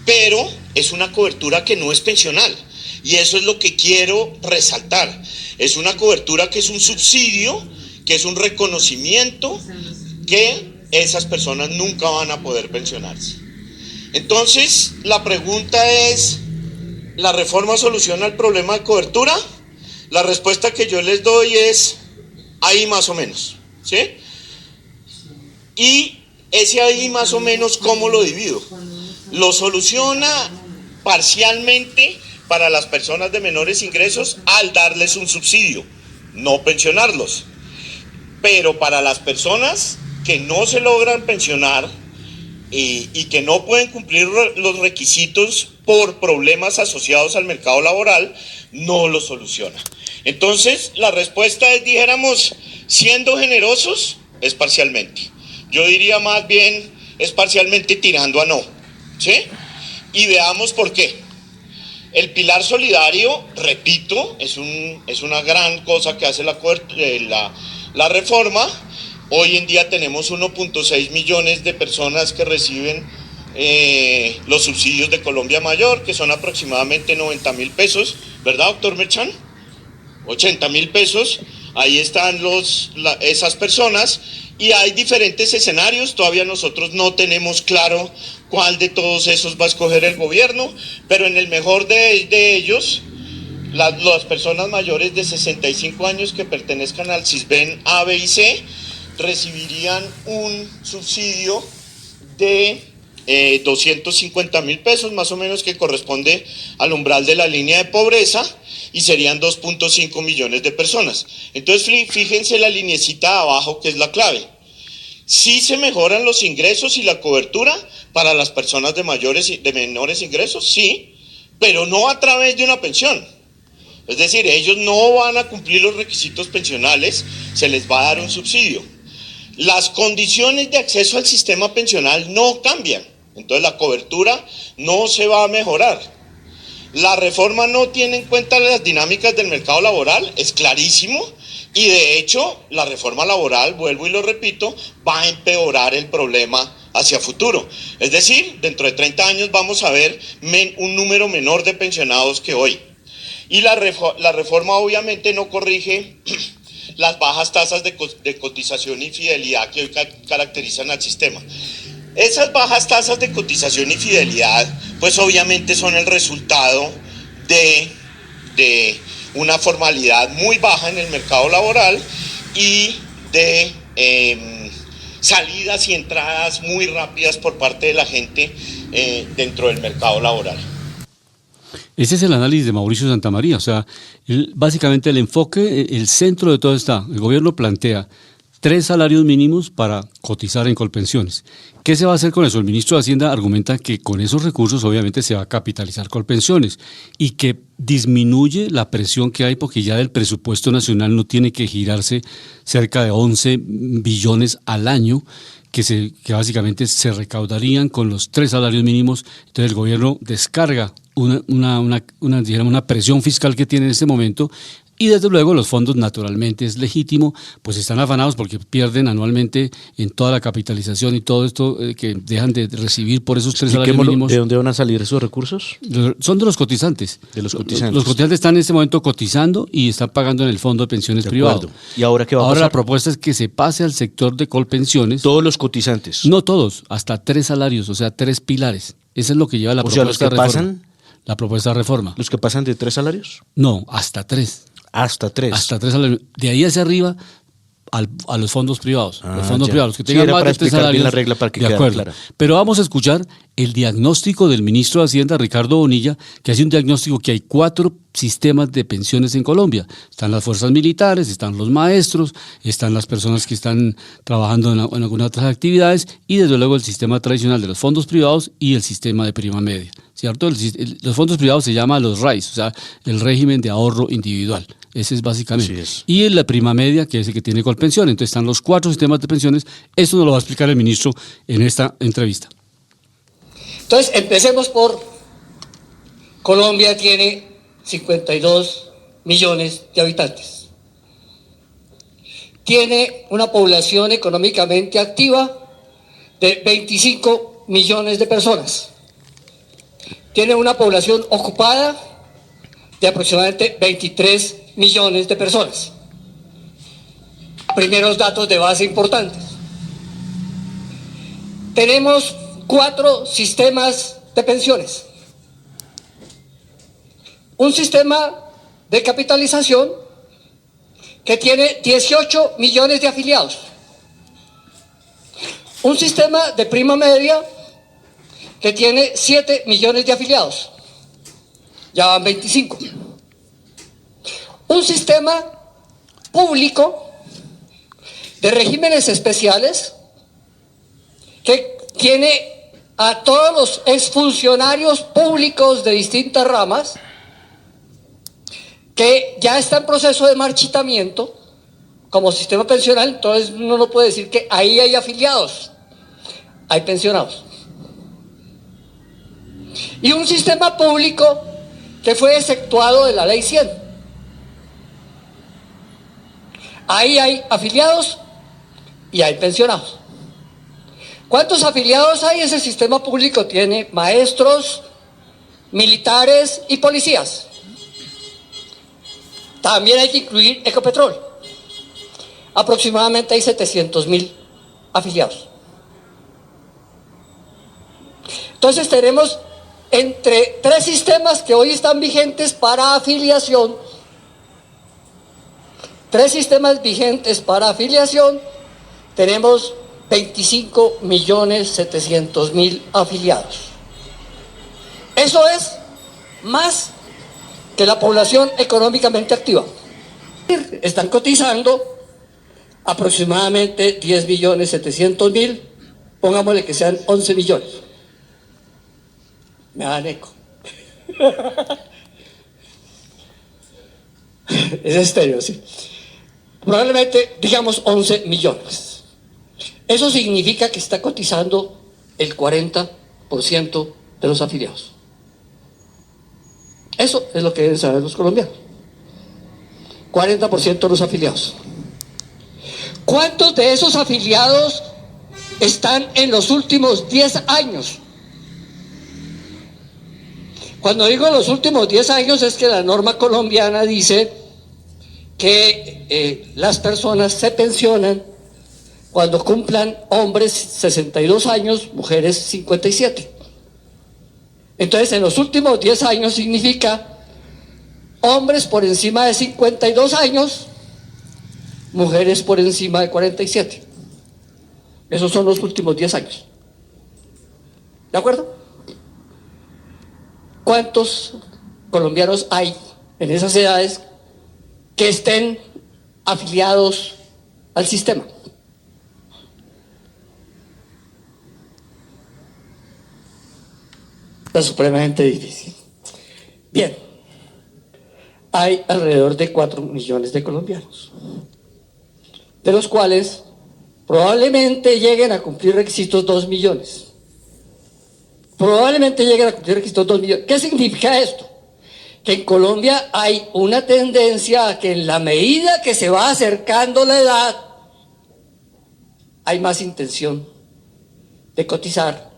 pero es una cobertura que no es pensional, y eso es lo que quiero resaltar. Es una cobertura que es un subsidio, que es un reconocimiento que esas personas nunca van a poder pensionarse. Entonces la pregunta es, ¿la reforma soluciona el problema de cobertura? La respuesta que yo les doy es ahí más o menos, ¿sí? Y ese ahí más o menos, ¿cómo lo divido? Lo soluciona parcialmente para las personas de menores ingresos al darles un subsidio, no pensionarlos. Pero para las personas que no se logran pensionar y que no pueden cumplir los requisitos por problemas asociados al mercado laboral, no lo soluciona. Entonces, la respuesta es, dijéramos, siendo generosos, es parcialmente. Yo diría más bien es parcialmente tirando a no, ¿sí? Y veamos por qué. El pilar solidario, repito, es una gran cosa que hace la reforma. Hoy en día tenemos 1.6 millones de personas que reciben los subsidios de Colombia Mayor, que son aproximadamente 90.000 pesos, ¿verdad, doctor Merchan? 80.000 pesos, ahí están esas personas. Y hay diferentes escenarios, todavía nosotros no tenemos claro cuál de todos esos va a escoger el gobierno, pero en el mejor de ellos, las personas mayores de 65 años que pertenezcan al CISBEN A, B y C recibirían un subsidio de 250.000 pesos, más o menos, que corresponde al umbral de la línea de pobreza, y serían 2.5 millones de personas. Entonces, fíjense la linecita de abajo, que es la clave. Sí se mejoran los ingresos y la cobertura para las personas de menores ingresos, sí, pero no a través de una pensión. Es decir, ellos no van a cumplir los requisitos pensionales, se les va a dar un subsidio. Las condiciones de acceso al sistema pensional no cambian, entonces la cobertura no se va a mejorar. La reforma no tiene en cuenta las dinámicas del mercado laboral, es clarísimo, y de hecho la reforma laboral, vuelvo y lo repito, va a empeorar el problema hacia futuro. Es decir, dentro de 30 años vamos a ver un número menor de pensionados que hoy. Y la reforma obviamente no corrige las bajas tasas de cotización y fidelidad que hoy caracterizan al sistema. Esas bajas tasas de cotización y fidelidad, pues obviamente son el resultado de una formalidad muy baja en el mercado laboral y de salidas y entradas muy rápidas por parte de la gente dentro del mercado laboral. Ese es el análisis de Mauricio Santamaría, o sea, básicamente el enfoque, el centro de todo está, el gobierno plantea 3 salarios mínimos para cotizar en Colpensiones. ¿Qué se va a hacer con eso? El ministro de Hacienda argumenta que con esos recursos obviamente se va a capitalizar Colpensiones y que disminuye la presión que hay porque ya del presupuesto nacional no tiene que girarse cerca de 11 billones al año que básicamente se recaudarían con los 3 salarios mínimos. Entonces el gobierno descarga una presión fiscal que tiene en este momento. Y desde luego los fondos, naturalmente es legítimo, pues están afanados porque pierden anualmente en toda la capitalización y todo esto que dejan de recibir por esos 3 salarios mínimos. ¿De dónde van a salir esos recursos? Son de los cotizantes. De los cotizantes. Los cotizantes están en este momento cotizando y están pagando en el fondo de pensiones privado. ¿Y ahora qué va a pasar? Ahora la propuesta es que se pase al sector de Colpensiones. Todos los cotizantes. No todos, hasta 3 salarios, o sea, 3 pilares. Eso es lo que lleva la propuesta los que de reforma. pasan. La propuesta de reforma. ¿Los que pasan de 3 salarios? No, hasta 3. Hasta 3. Hasta 3 salarios. De ahí hacia arriba a los fondos privados. Los fondos privados, los que tengan era más para de 3 explicar bien salarios. la regla para que de quede acuerdo. clara. Pero vamos a escuchar el diagnóstico del ministro de Hacienda, Ricardo Bonilla, que hace un diagnóstico que hay 4 sistemas de pensiones en Colombia. Están las fuerzas militares, están los maestros, están las personas que están trabajando en algunas otras actividades y desde luego el sistema tradicional de los fondos privados y el sistema de prima media. ¿Cierto? Los fondos privados se llama los RAIS, o sea, el régimen de ahorro individual. Ese es básicamente. Así es. Y la prima media, que es el que tiene Colpensión. Entonces están los 4 sistemas de pensiones. Esto nos lo va a explicar el ministro en esta entrevista. Entonces, empecemos por Colombia tiene 52 millones de habitantes. Tiene una población económicamente activa de 25 millones de personas. Tiene una población ocupada de aproximadamente 23 millones de personas. Primeros datos de base importantes. Tenemos 4 sistemas de pensiones. Un sistema de capitalización que tiene 18 millones de afiliados. Un sistema de prima media que tiene 7 millones de afiliados. Ya van 25. Un sistema público de regímenes especiales que tiene a todos los exfuncionarios públicos de distintas ramas que ya está en proceso de marchitamiento como sistema pensional. Entonces uno no puede decir que ahí hay afiliados, hay pensionados. Y un sistema público que fue exceptuado de la ley 100. Ahí hay afiliados y hay pensionados. ¿Cuántos afiliados hay? Ese sistema público tiene maestros, militares y policías. También hay que incluir Ecopetrol. Aproximadamente hay 700.000 afiliados. Entonces tenemos entre 3 sistemas que hoy están vigentes para afiliación. 3 sistemas vigentes para afiliación. Tenemos 25.700.000 afiliados. Eso es más que la población económicamente activa. Están cotizando aproximadamente 10.700.000, pongámosle que sean 11 millones. Me dan eco. Es estéreo, sí. Probablemente, digamos, 11 millones. Eso significa que está cotizando el 40% de los afiliados. Eso es lo que deben saber los colombianos. 40% de los afiliados. ¿Cuántos de esos afiliados están en los últimos 10 años. Cuando digo los últimos 10 años es que la norma colombiana dice que las personas se pensionan cuando cumplan hombres 62 años, mujeres 57. Entonces, en los últimos 10 años significa hombres por encima de 52 años, mujeres por encima de 47. Esos son los últimos 10 años. ¿De acuerdo? ¿Cuántos colombianos hay en esas edades que estén afiliados al sistema? Está supremamente difícil. Bien, hay alrededor de 4 millones de colombianos, de los cuales probablemente lleguen a cumplir requisitos 2 millones. Probablemente lleguen a cumplir requisitos 2 millones. ¿Qué significa esto? Que en Colombia hay una tendencia a que en la medida que se va acercando la edad, hay más intención de cotizar,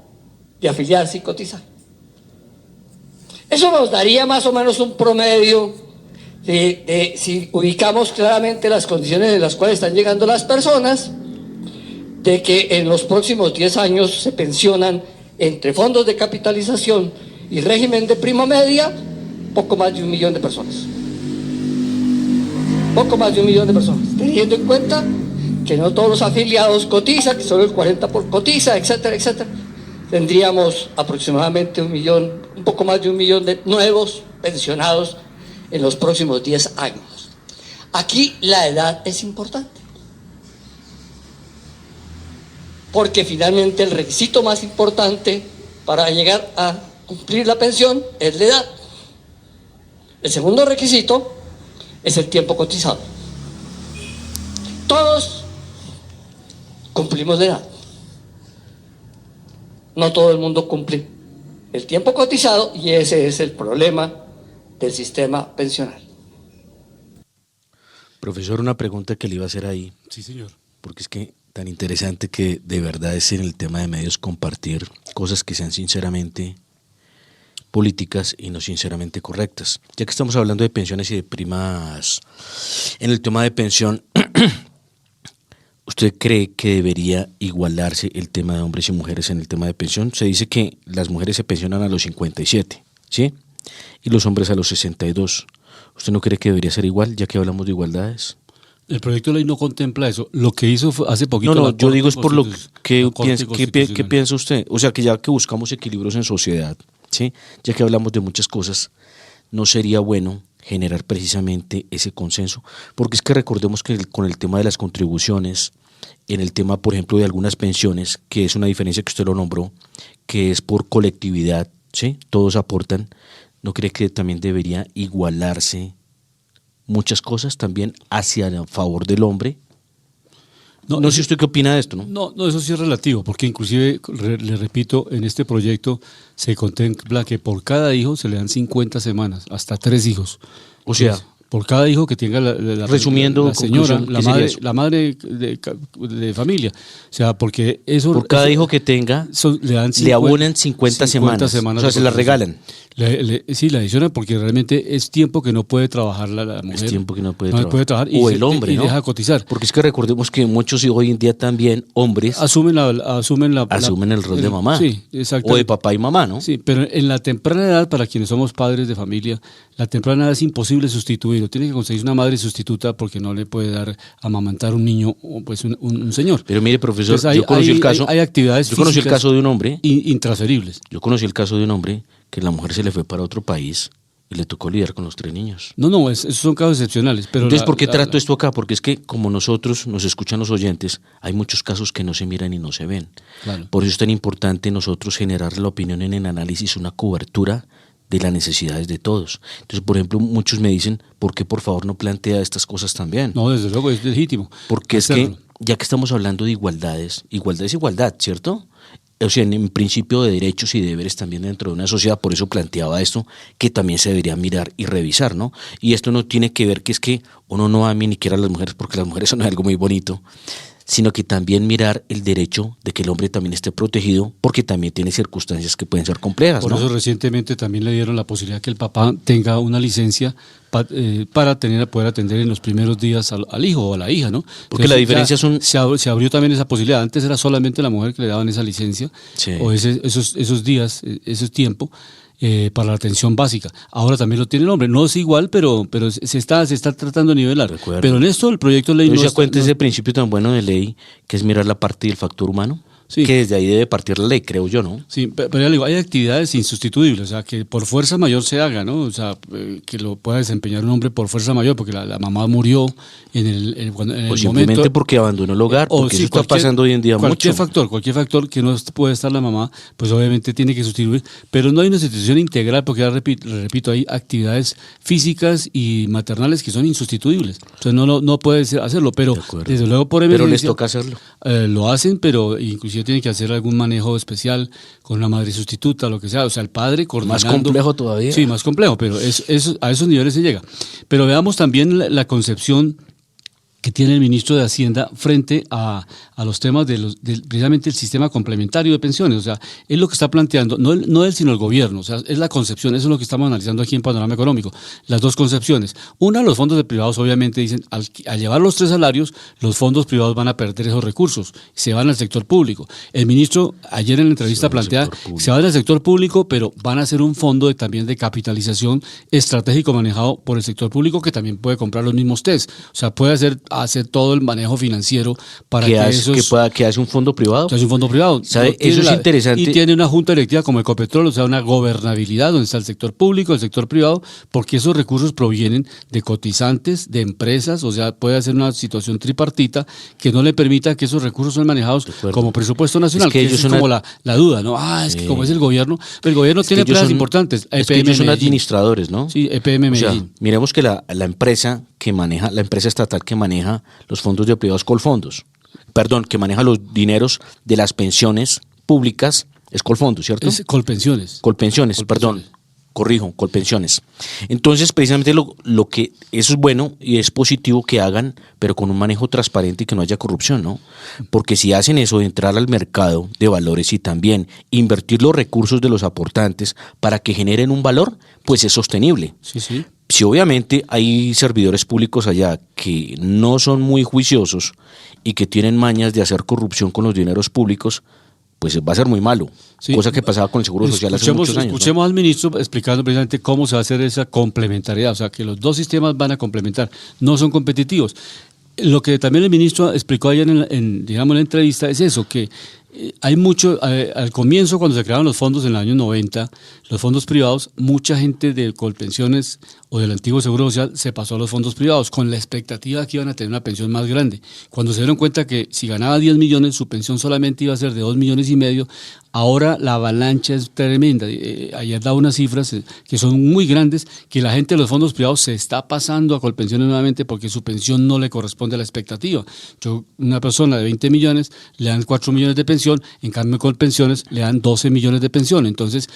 de afiliarse y cotizar. Eso nos daría más o menos un promedio de si ubicamos claramente las condiciones en las cuales están llegando las personas, de que en los próximos 10 años se pensionan entre fondos de capitalización y régimen de prima media, poco más de 1 millón de personas. Poco más de 1 millón de personas. Teniendo en cuenta que no todos los afiliados cotizan, que solo el 40% cotiza, etcétera, etcétera. Tendríamos aproximadamente 1 millón, un poco más de 1 millón de nuevos pensionados en los próximos 10 años. Aquí la edad es importante, porque finalmente el requisito más importante para llegar a cumplir la pensión es la edad. El segundo requisito es el tiempo cotizado. Todos cumplimos la edad. No todo el mundo cumple el tiempo cotizado y ese es el problema del sistema pensional. Profesor, una pregunta que le iba a hacer ahí. Sí, señor. Porque es que tan interesante que de verdad es en el tema de medios compartir cosas que sean sinceramente políticas y no sinceramente correctas. Ya que estamos hablando de pensiones y de primas, en el tema de pensión, ¿usted cree que debería igualarse el tema de hombres y mujeres en el tema de pensión? Se dice que las mujeres se pensionan a los 57, ¿sí? Y los hombres a los 62. ¿Usted no cree que debería ser igual, ya que hablamos de igualdades? El proyecto de ley no contempla eso. Lo que hizo fue hace poquito... No, yo digo es por lo que ¿Qué ¿qué piensa usted? O sea, que ya que buscamos equilibrios en sociedad, ¿sí? Ya que hablamos de muchas cosas, ¿no sería bueno generar precisamente ese consenso? Porque es que recordemos que con el tema de las contribuciones, en el tema, por ejemplo, de algunas pensiones, que es una diferencia que usted lo nombró, que es por colectividad, ¿sí? Todos aportan. ¿No cree que también debería igualarse muchas cosas también hacia favor del hombre? No sé usted qué opina de esto, ¿no? No, eso sí es relativo, porque inclusive, le repito, en este proyecto se contempla que por cada hijo se le dan 50 semanas, hasta 3 hijos. O sea, Entonces, por cada hijo que tenga resumiendo, la señora, conclusión, la madre de familia. O sea, porque eso... Por cada hijo que tenga, le abonan 50 semanas. O sea, se la regalan. Sí, la adicionan porque realmente es tiempo que no puede trabajar la mujer. Es tiempo que no puede trabajar. Y o el hombre, ¿no? Y deja cotizar. Porque es que recordemos que muchos hoy en día también, hombres, asumen el rol de mamá. Sí, exacto. O de papá y mamá, ¿no? Sí, pero en la temprana edad, para quienes somos padres de familia, la temprana edad es imposible sustituirlo. Tiene que conseguirse una madre sustituta porque no le puede dar amamantar un niño o pues un señor. Pero mire, profesor, Entonces, yo conocí el caso. Hay actividades yo conocí el caso de un hombre intransferibles. Yo conocí el caso de un hombre que la mujer se le fue para otro país y le tocó lidiar con los 3 niños. No, esos son casos excepcionales. Pero entonces, ¿por qué trato esto acá? Porque es que como nosotros nos escuchan los oyentes, hay muchos casos que no se miran y no se ven. Claro. Por eso es tan importante nosotros generar la opinión en el análisis, una cobertura de las necesidades de todos. Entonces, por ejemplo, muchos me dicen, ¿por qué por favor no plantea estas cosas también? No, desde luego, es legítimo. Porque es que, ya que estamos hablando de igualdades, igualdad es igualdad, ¿cierto? O sea, en principio de derechos y deberes también dentro de una sociedad, por eso planteaba esto, que también se debería mirar y revisar, ¿no? Y esto no tiene que ver que es que uno no ame ni quiera a las mujeres, porque las mujeres son algo muy bonito, sino que también mirar el derecho de que el hombre también esté protegido, porque también tiene circunstancias que pueden ser complejas, Por ¿no? eso recientemente también le dieron la posibilidad que el papá tenga una licencia para poder atender en los primeros días al hijo o a la hija, ¿no? Porque la diferencia ya es se abrió también esa posibilidad. Antes era solamente la mujer que le daban esa licencia Sí. o esos días, ese tiempo. Para la atención básica. Ahora también lo tiene el hombre. No es igual, pero se está tratando de nivelar. Recuerdo. Pero en esto el proyecto de ley Entonces no ya está- cuenta no- ese principio tan bueno de ley, que es mirar la parte del factor humano, Sí. que desde ahí debe partir la ley, creo yo, ¿no? Sí, pero ya le digo, hay actividades insustituibles, o sea, que por fuerza mayor se haga, ¿no? O sea, que lo pueda desempeñar un hombre por fuerza mayor, porque la mamá murió en el O simplemente momento. porque abandonó el hogar, porque sí, eso está cualquier- pasando hoy en día cualquier mucho. cualquier factor que no puede estar la mamá, pues obviamente tiene que sustituir, pero no hay una institución integral, porque ya repito, hay actividades físicas y maternales que son insustituibles. O sea, no puede hacerlo, pero De acuerdo. desde luego por Pero les emergencia, toca hacerlo. lo hacen, pero inclusive tienen que hacer algún manejo especial con una madre sustituta, lo que sea. O sea, el padre coordinando. Más complejo todavía. Sí, más complejo, pero a esos niveles se llega. Pero veamos también la concepción que tiene el ministro de Hacienda frente a los temas precisamente el sistema complementario de pensiones. O sea, es lo que está planteando, no él, sino el gobierno. O sea, es la concepción, eso es lo que estamos analizando aquí en Panorama Económico. Las dos concepciones. Una, los fondos de privados obviamente dicen, al llevar los 3 salarios, los fondos privados van a perder esos recursos, se van al sector público. El ministro ayer en la entrevista plantea, se van al sector público, pero van a hacer un fondo también de capitalización estratégico manejado por el sector público, que también puede comprar los mismos test. O sea, puede hacer todo el manejo financiero para que hace un fondo privado. O sea, es un fondo privado. ¿Sabe? Tiene Eso es interesante. Y tiene una junta directiva como Ecopetrol, o sea, una gobernabilidad donde está el sector público, el sector privado, porque esos recursos provienen de cotizantes, de empresas, o sea, puede hacer una situación tripartita que no le permita que esos recursos sean manejados como presupuesto nacional, Es que ellos esa son como la duda, ¿no? Es que como es el gobierno, pero el gobierno tiene ellos empresas son- importantes. Es que EPM ellos son Medellín. administradores, ¿no? Sí, EPM O sea, Medellín. miremos que la empresa que maneja, la empresa estatal que maneja los fondos de privados Colfondos, que maneja los dineros de las pensiones públicas, es Colfondos, ¿cierto? Es Colpensiones. Colpensiones, perdón, corrijo, Colpensiones. Entonces, precisamente lo que eso es bueno y es positivo que hagan, pero con un manejo transparente y que no haya corrupción, ¿no? Porque si hacen eso de entrar al mercado de valores y también invertir los recursos de los aportantes para que generen un valor, pues es sostenible. Sí, sí. Si obviamente hay servidores públicos allá que no son muy juiciosos y que tienen mañas de hacer corrupción con los dineros públicos, pues va a ser muy malo. Sí. Cosa que pasaba con el Seguro Social hace muchos años, ¿no? Escuchemos al ministro explicando precisamente cómo se va a hacer esa complementariedad, o sea, que los dos sistemas van a complementar, no son competitivos. Lo que también el ministro explicó ayer en la entrevista es eso, que hay mucho, al comienzo cuando se crearon los fondos en el año 90, los fondos privados, mucha gente de Colpensiones o del antiguo Seguro Social se pasó a los fondos privados con la expectativa que iban a tener una pensión más grande. Cuando se dieron cuenta que si ganaba 10 millones, su pensión solamente iba a ser de 2,5 millones, ahora la avalancha es tremenda. Ayer daba unas cifras que son muy grandes, que la gente de los fondos privados se está pasando a Colpensiones nuevamente porque su pensión no le corresponde a la expectativa. Una persona de 20 millones le dan 4 millones de pensión, en cambio Colpensiones le dan 12 millones de pensión. Entonces,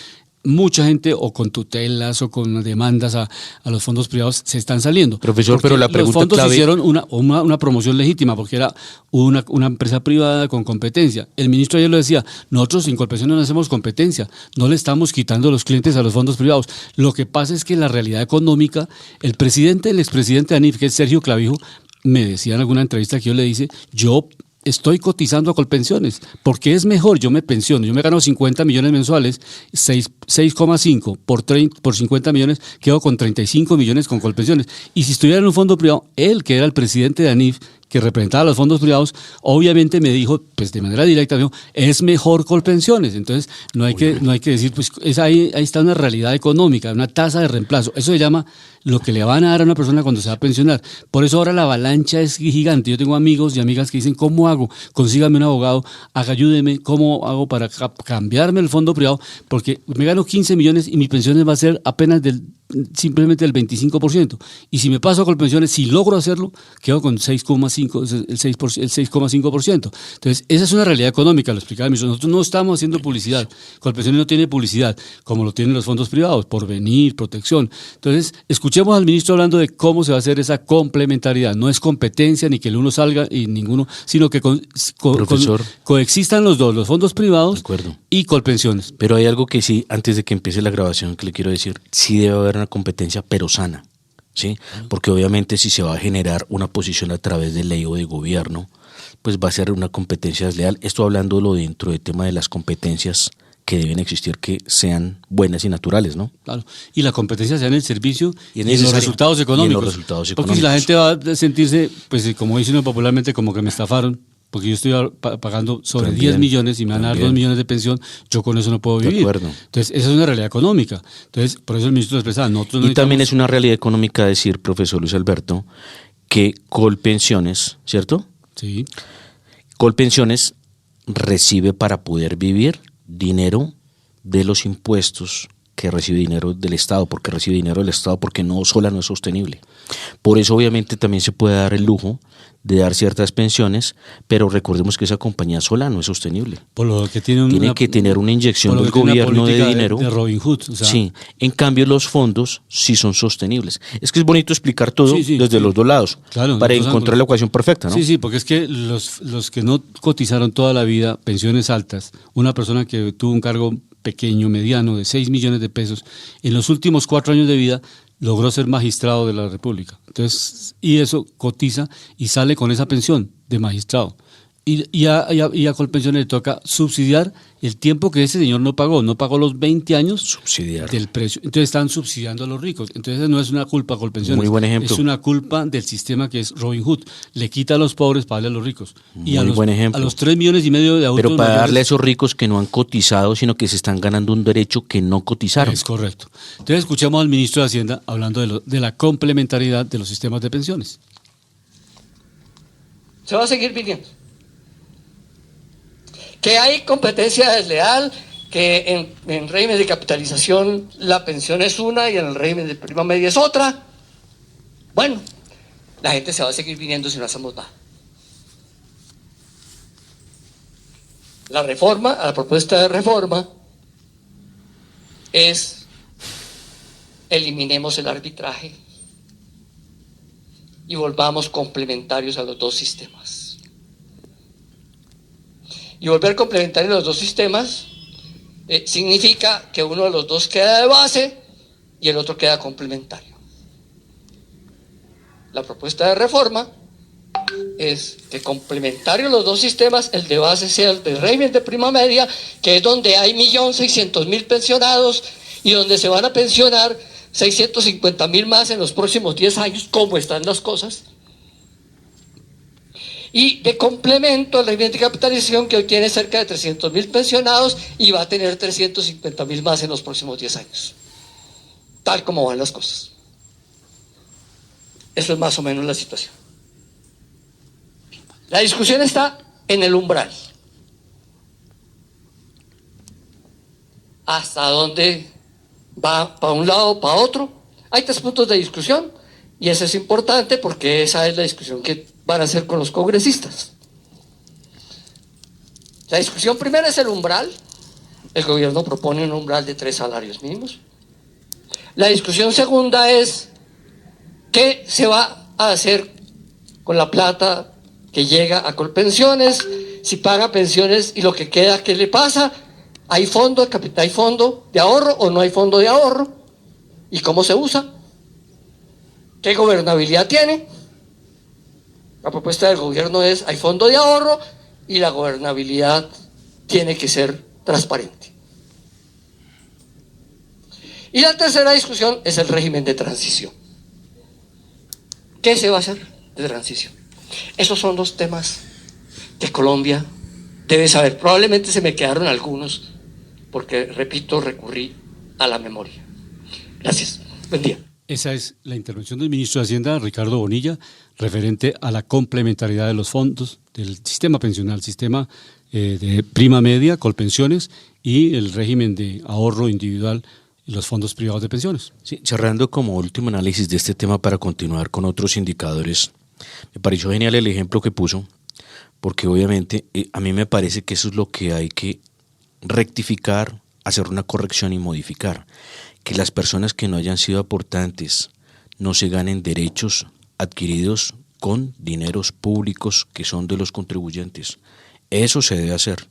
mucha gente o con tutelas o con demandas a los fondos privados se están saliendo. Profesor, Porque pero la pregunta los fondos clave- hicieron una promoción legítima porque era una empresa privada con competencia. El ministro ayer lo decía, nosotros sin Colpensiones no hacemos competencia, no le estamos quitando los clientes a los fondos privados. Lo que pasa es que la realidad económica, el expresidente de ANIF, que es Sergio Clavijo, me decía en alguna entrevista que yo le dice, yo estoy cotizando a Colpensiones, porque es mejor, yo me pensiono, yo me gano 50 millones mensuales, 6,5 por 50 millones, quedo con 35 millones con Colpensiones. Y si estuviera en un fondo privado, él, que era el presidente de ANIF, que representaba a los fondos privados, obviamente me dijo, pues de manera directa, me dijo, es mejor Colpensiones. Entonces, no hay que decir, pues ahí está una realidad económica, una tasa de reemplazo. Eso se llama lo que le van a dar a una persona cuando se va a pensionar. Por eso ahora la avalancha es gigante. Yo tengo amigos y amigas que dicen, ¿cómo hago? Consígame un abogado, ayúdeme, ¿cómo hago para cambiarme el fondo privado? Porque me gano 15 millones y mi pensión va a ser apenas del simplemente el 25%. Y si me paso a Colpensiones, si logro hacerlo, quedo con 6,5%, el 6,5%. Entonces, esa es una realidad económica, lo explicaba el ministro. Nosotros no estamos haciendo publicidad. Colpensiones no tiene publicidad, como lo tienen los fondos privados, Porvenir, Protección. Entonces, escuchemos al ministro hablando de cómo se va a hacer esa complementariedad. No es competencia ni que el uno salga y ninguno, sino que coexistan los dos, los fondos privados y Colpensiones. Pero hay algo que sí, antes de que empiece la grabación, que le quiero decir, sí debe haber una competencia, pero sana, ¿sí? Porque obviamente si se va a generar una posición a través de ley o de gobierno, pues va a ser una competencia desleal. Esto hablándolo dentro del tema de las competencias que deben existir, que sean buenas y naturales, ¿no? Claro. Y la competencia sea en el servicio y en los resultados económicos. Porque si la gente va a sentirse, pues como dicen popularmente, como que me estafaron, porque yo estoy pagando sobre 10 millones y me van a dar 2 millones de pensión, yo con eso no puedo vivir. Entonces, esa es una realidad económica. Entonces, por eso el ministro lo expresaba. Y también es una realidad económica decir, profesor Luis Alberto, que Colpensiones, ¿cierto? Sí. Colpensiones recibe para poder vivir dinero de los impuestos, que recibe dinero del Estado, porque recibe dinero del Estado porque sola no es sostenible. Por eso obviamente también se puede dar el lujo de dar ciertas pensiones, pero recordemos que esa compañía sola no es sostenible. Por lo que tiene que tener una inyección del gobierno de dinero. De Robin Hood. O sea. Sí, en cambio los fondos sí son sostenibles. Es que es bonito explicar todo desde los dos lados, claro, para encontrar la ecuación perfecta, ¿no? Sí, porque es que los que no cotizaron toda la vida pensiones altas, una persona que tuvo un cargo pequeño, mediano, de 6 millones de pesos, en los últimos 4 años de vida logró ser magistrado de la República. Entonces, y eso cotiza y sale con esa pensión de magistrado. Y a Colpensiones le toca subsidiar el tiempo que ese señor no pagó los 20 años del precio. Entonces están subsidiando a los ricos. Entonces no es una culpa a Colpensiones. Muy buen ejemplo. Es una culpa del sistema que es Robin Hood. Le quita a los pobres para darle a los ricos. Muy buen ejemplo. A los 3 millones y medio de adultos pero para mayores, darle a esos ricos que no han cotizado, sino que se están ganando un derecho que no cotizaron. Es correcto. Entonces escuchamos al ministro de Hacienda hablando de la complementariedad de los sistemas de pensiones. Se va a seguir viniendo. Que hay competencia desleal, que en régimen de capitalización la pensión es una y en el régimen de prima media es otra. Bueno, la gente se va a seguir viniendo si no hacemos nada. La propuesta de reforma es eliminemos el arbitraje y volvamos complementarios a los dos sistemas. Y volver complementarios a los dos sistemas significa que uno de los dos queda de base y el otro queda complementario. La propuesta de reforma es que complementario a los dos sistemas, el de base sea el de régimen de prima media, que es donde hay 1.600.000 pensionados y donde se van a pensionar 650.000 más en los próximos 10 años, como están las cosas. Y de complemento al régimen de capitalización, que hoy tiene cerca de 300.000 pensionados y va a tener 350.000 más en los próximos 10 años. Tal como van las cosas. Eso es más o menos la situación. La discusión está en el umbral. ¿Hasta dónde va? ¿Para un lado o para otro? Hay 3 puntos de discusión y eso es importante porque esa es la discusión que van a hacer con los congresistas. La discusión primera es el umbral. El gobierno propone un umbral de 3 salarios mínimos. La discusión segunda es qué se va a hacer con la plata que llega a Colpensiones, si paga pensiones y lo que queda, ¿qué le pasa? ¿Hay fondo de ahorro o no hay fondo de ahorro? ¿Y cómo se usa? ¿Qué gobernabilidad tiene? La propuesta del gobierno es, hay fondo de ahorro y la gobernabilidad tiene que ser transparente. Y la tercera discusión es el régimen de transición. ¿Qué se va a hacer de transición? Esos son los temas que Colombia debe saber. Probablemente se me quedaron algunos, porque, repito, recurrí a la memoria. Gracias. Buen día. Esa es la intervención del ministro de Hacienda, Ricardo Bonilla, referente a la complementariedad de los fondos del sistema pensional, sistema de prima media, Colpensiones, y el régimen de ahorro individual los fondos privados de pensiones. Sí, cerrando como último análisis de este tema para continuar con otros indicadores, me pareció genial el ejemplo que puso, porque obviamente a mí me parece que eso es lo que hay que rectificar, hacer una corrección y modificar, que las personas que no hayan sido aportantes no se ganen derechos adquiridos con dineros públicos que son de los contribuyentes. Eso se debe hacer.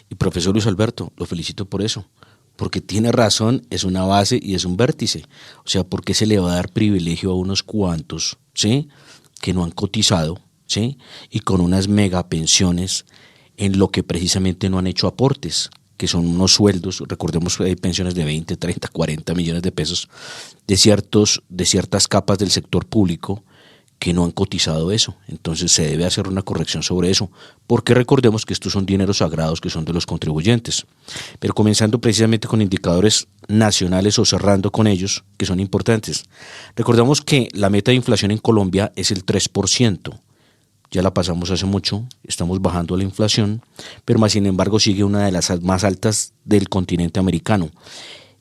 Y profesor Luis Alberto, lo felicito por eso, porque tiene razón, es una base y es un vértice. O sea, ¿por qué se le va a dar privilegio a unos cuantos, ¿sí?, que no han cotizado, ¿sí?, y con unas megapensiones en lo que precisamente no han hecho aportes, que son unos sueldos? Recordemos que hay pensiones de 20, 30, 40 millones de pesos de ciertas capas del sector público que no han cotizado eso. Entonces se debe hacer una corrección sobre eso, porque recordemos que estos son dineros sagrados que son de los contribuyentes. Pero comenzando precisamente con indicadores nacionales o cerrando con ellos, que son importantes. Recordamos que la meta de inflación en Colombia es el 3%. Ya la pasamos hace mucho, estamos bajando la inflación, pero más sin embargo sigue una de las más altas del continente americano.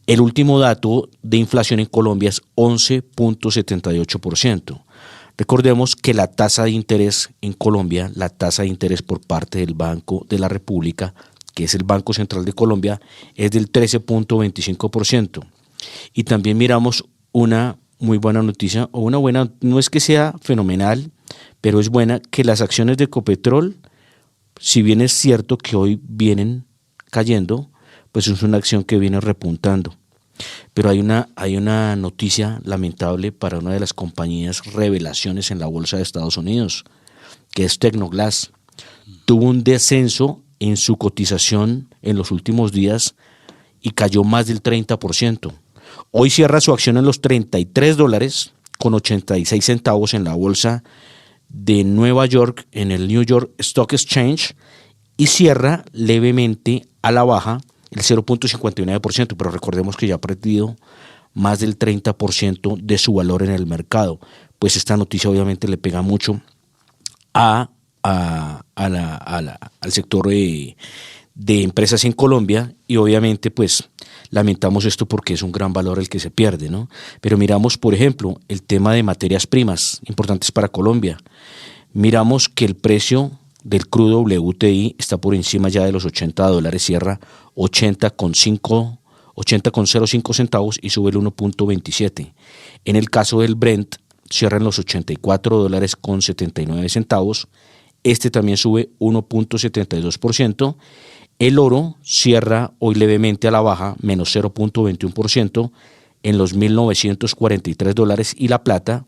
El último dato de inflación en Colombia es 11.78%. Recordemos que la tasa de interés en Colombia, la tasa de interés por parte del Banco de la República, que es el Banco Central de Colombia, es del 13.25%. Y también miramos una muy buena noticia, o una buena, no es que sea fenomenal, pero es buena, que las acciones de Ecopetrol, si bien es cierto que hoy vienen cayendo, pues es una acción que viene repuntando. Pero hay una noticia lamentable para una de las compañías revelaciones en la bolsa de Estados Unidos, que es Tecnoglass. Tuvo un descenso en su cotización en los últimos días y cayó más del 30%. Hoy cierra su acción en los $33.86 en la bolsa de Nueva York, en el New York Stock Exchange, y cierra levemente a la baja el 0.59%, pero recordemos que ya ha perdido más del 30% de su valor en el mercado. Pues esta noticia obviamente le pega mucho al sector de empresas en Colombia, y obviamente pues lamentamos esto porque es un gran valor el que se pierde, ¿no? Pero miramos, por ejemplo, el tema de materias primas importantes para Colombia. Miramos que el precio del crudo WTI está por encima ya de los $80, cierra 80,05 centavos y sube el 1.27. En el caso del Brent, cierra en los $84.79, este también sube 1.72%. El oro cierra hoy levemente a la baja, menos 0.21%, en los $1.943, y la plata,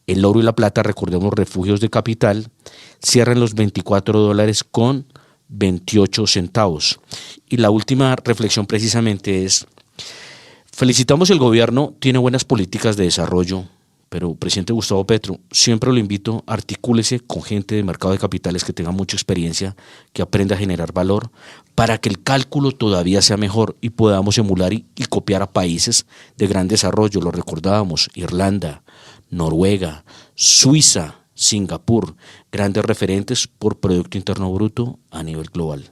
el oro y la plata, recordemos refugios de capital, cierran los $24.28. Y la última reflexión precisamente es, felicitamos el gobierno, tiene buenas políticas de desarrollo, pero presidente Gustavo Petro, siempre lo invito, articúlese con gente de mercado de capitales que tenga mucha experiencia, que aprenda a generar valor, para que el cálculo todavía sea mejor y podamos emular y copiar a países de gran desarrollo. Lo recordábamos, Irlanda, Noruega, Suiza, Singapur, grandes referentes por Producto Interno Bruto a nivel global.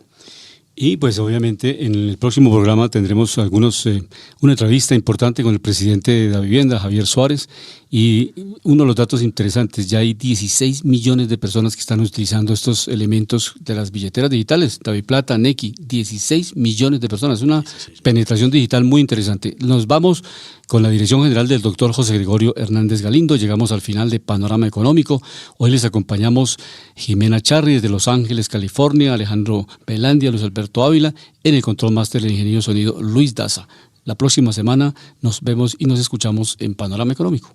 Y pues obviamente en el próximo programa tendremos una entrevista importante con el presidente de la vivienda, Javier Suárez, y uno de los datos interesantes, ya hay 16 millones de personas que están utilizando estos elementos de las billeteras digitales, DaviPlata, Nequi, 16 millones de personas, una penetración digital muy interesante. Nos vamos con la dirección general del doctor José Gregorio Hernández Galindo. Llegamos al final de Panorama Económico. Hoy les acompañamos Jimena Charri desde Los Ángeles, California, Alejandro Belandia, Luis Alberto Ávila, en el control máster del ingeniero sonido Luis Daza. La próxima semana nos vemos y nos escuchamos en Panorama Económico.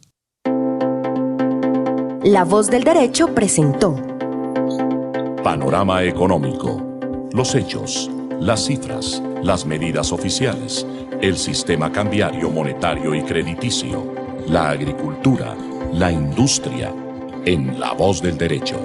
La Voz del Derecho presentó Panorama Económico. Los hechos, las cifras, las medidas oficiales, el sistema cambiario, monetario y crediticio, la agricultura, la industria, en La Voz del Derecho.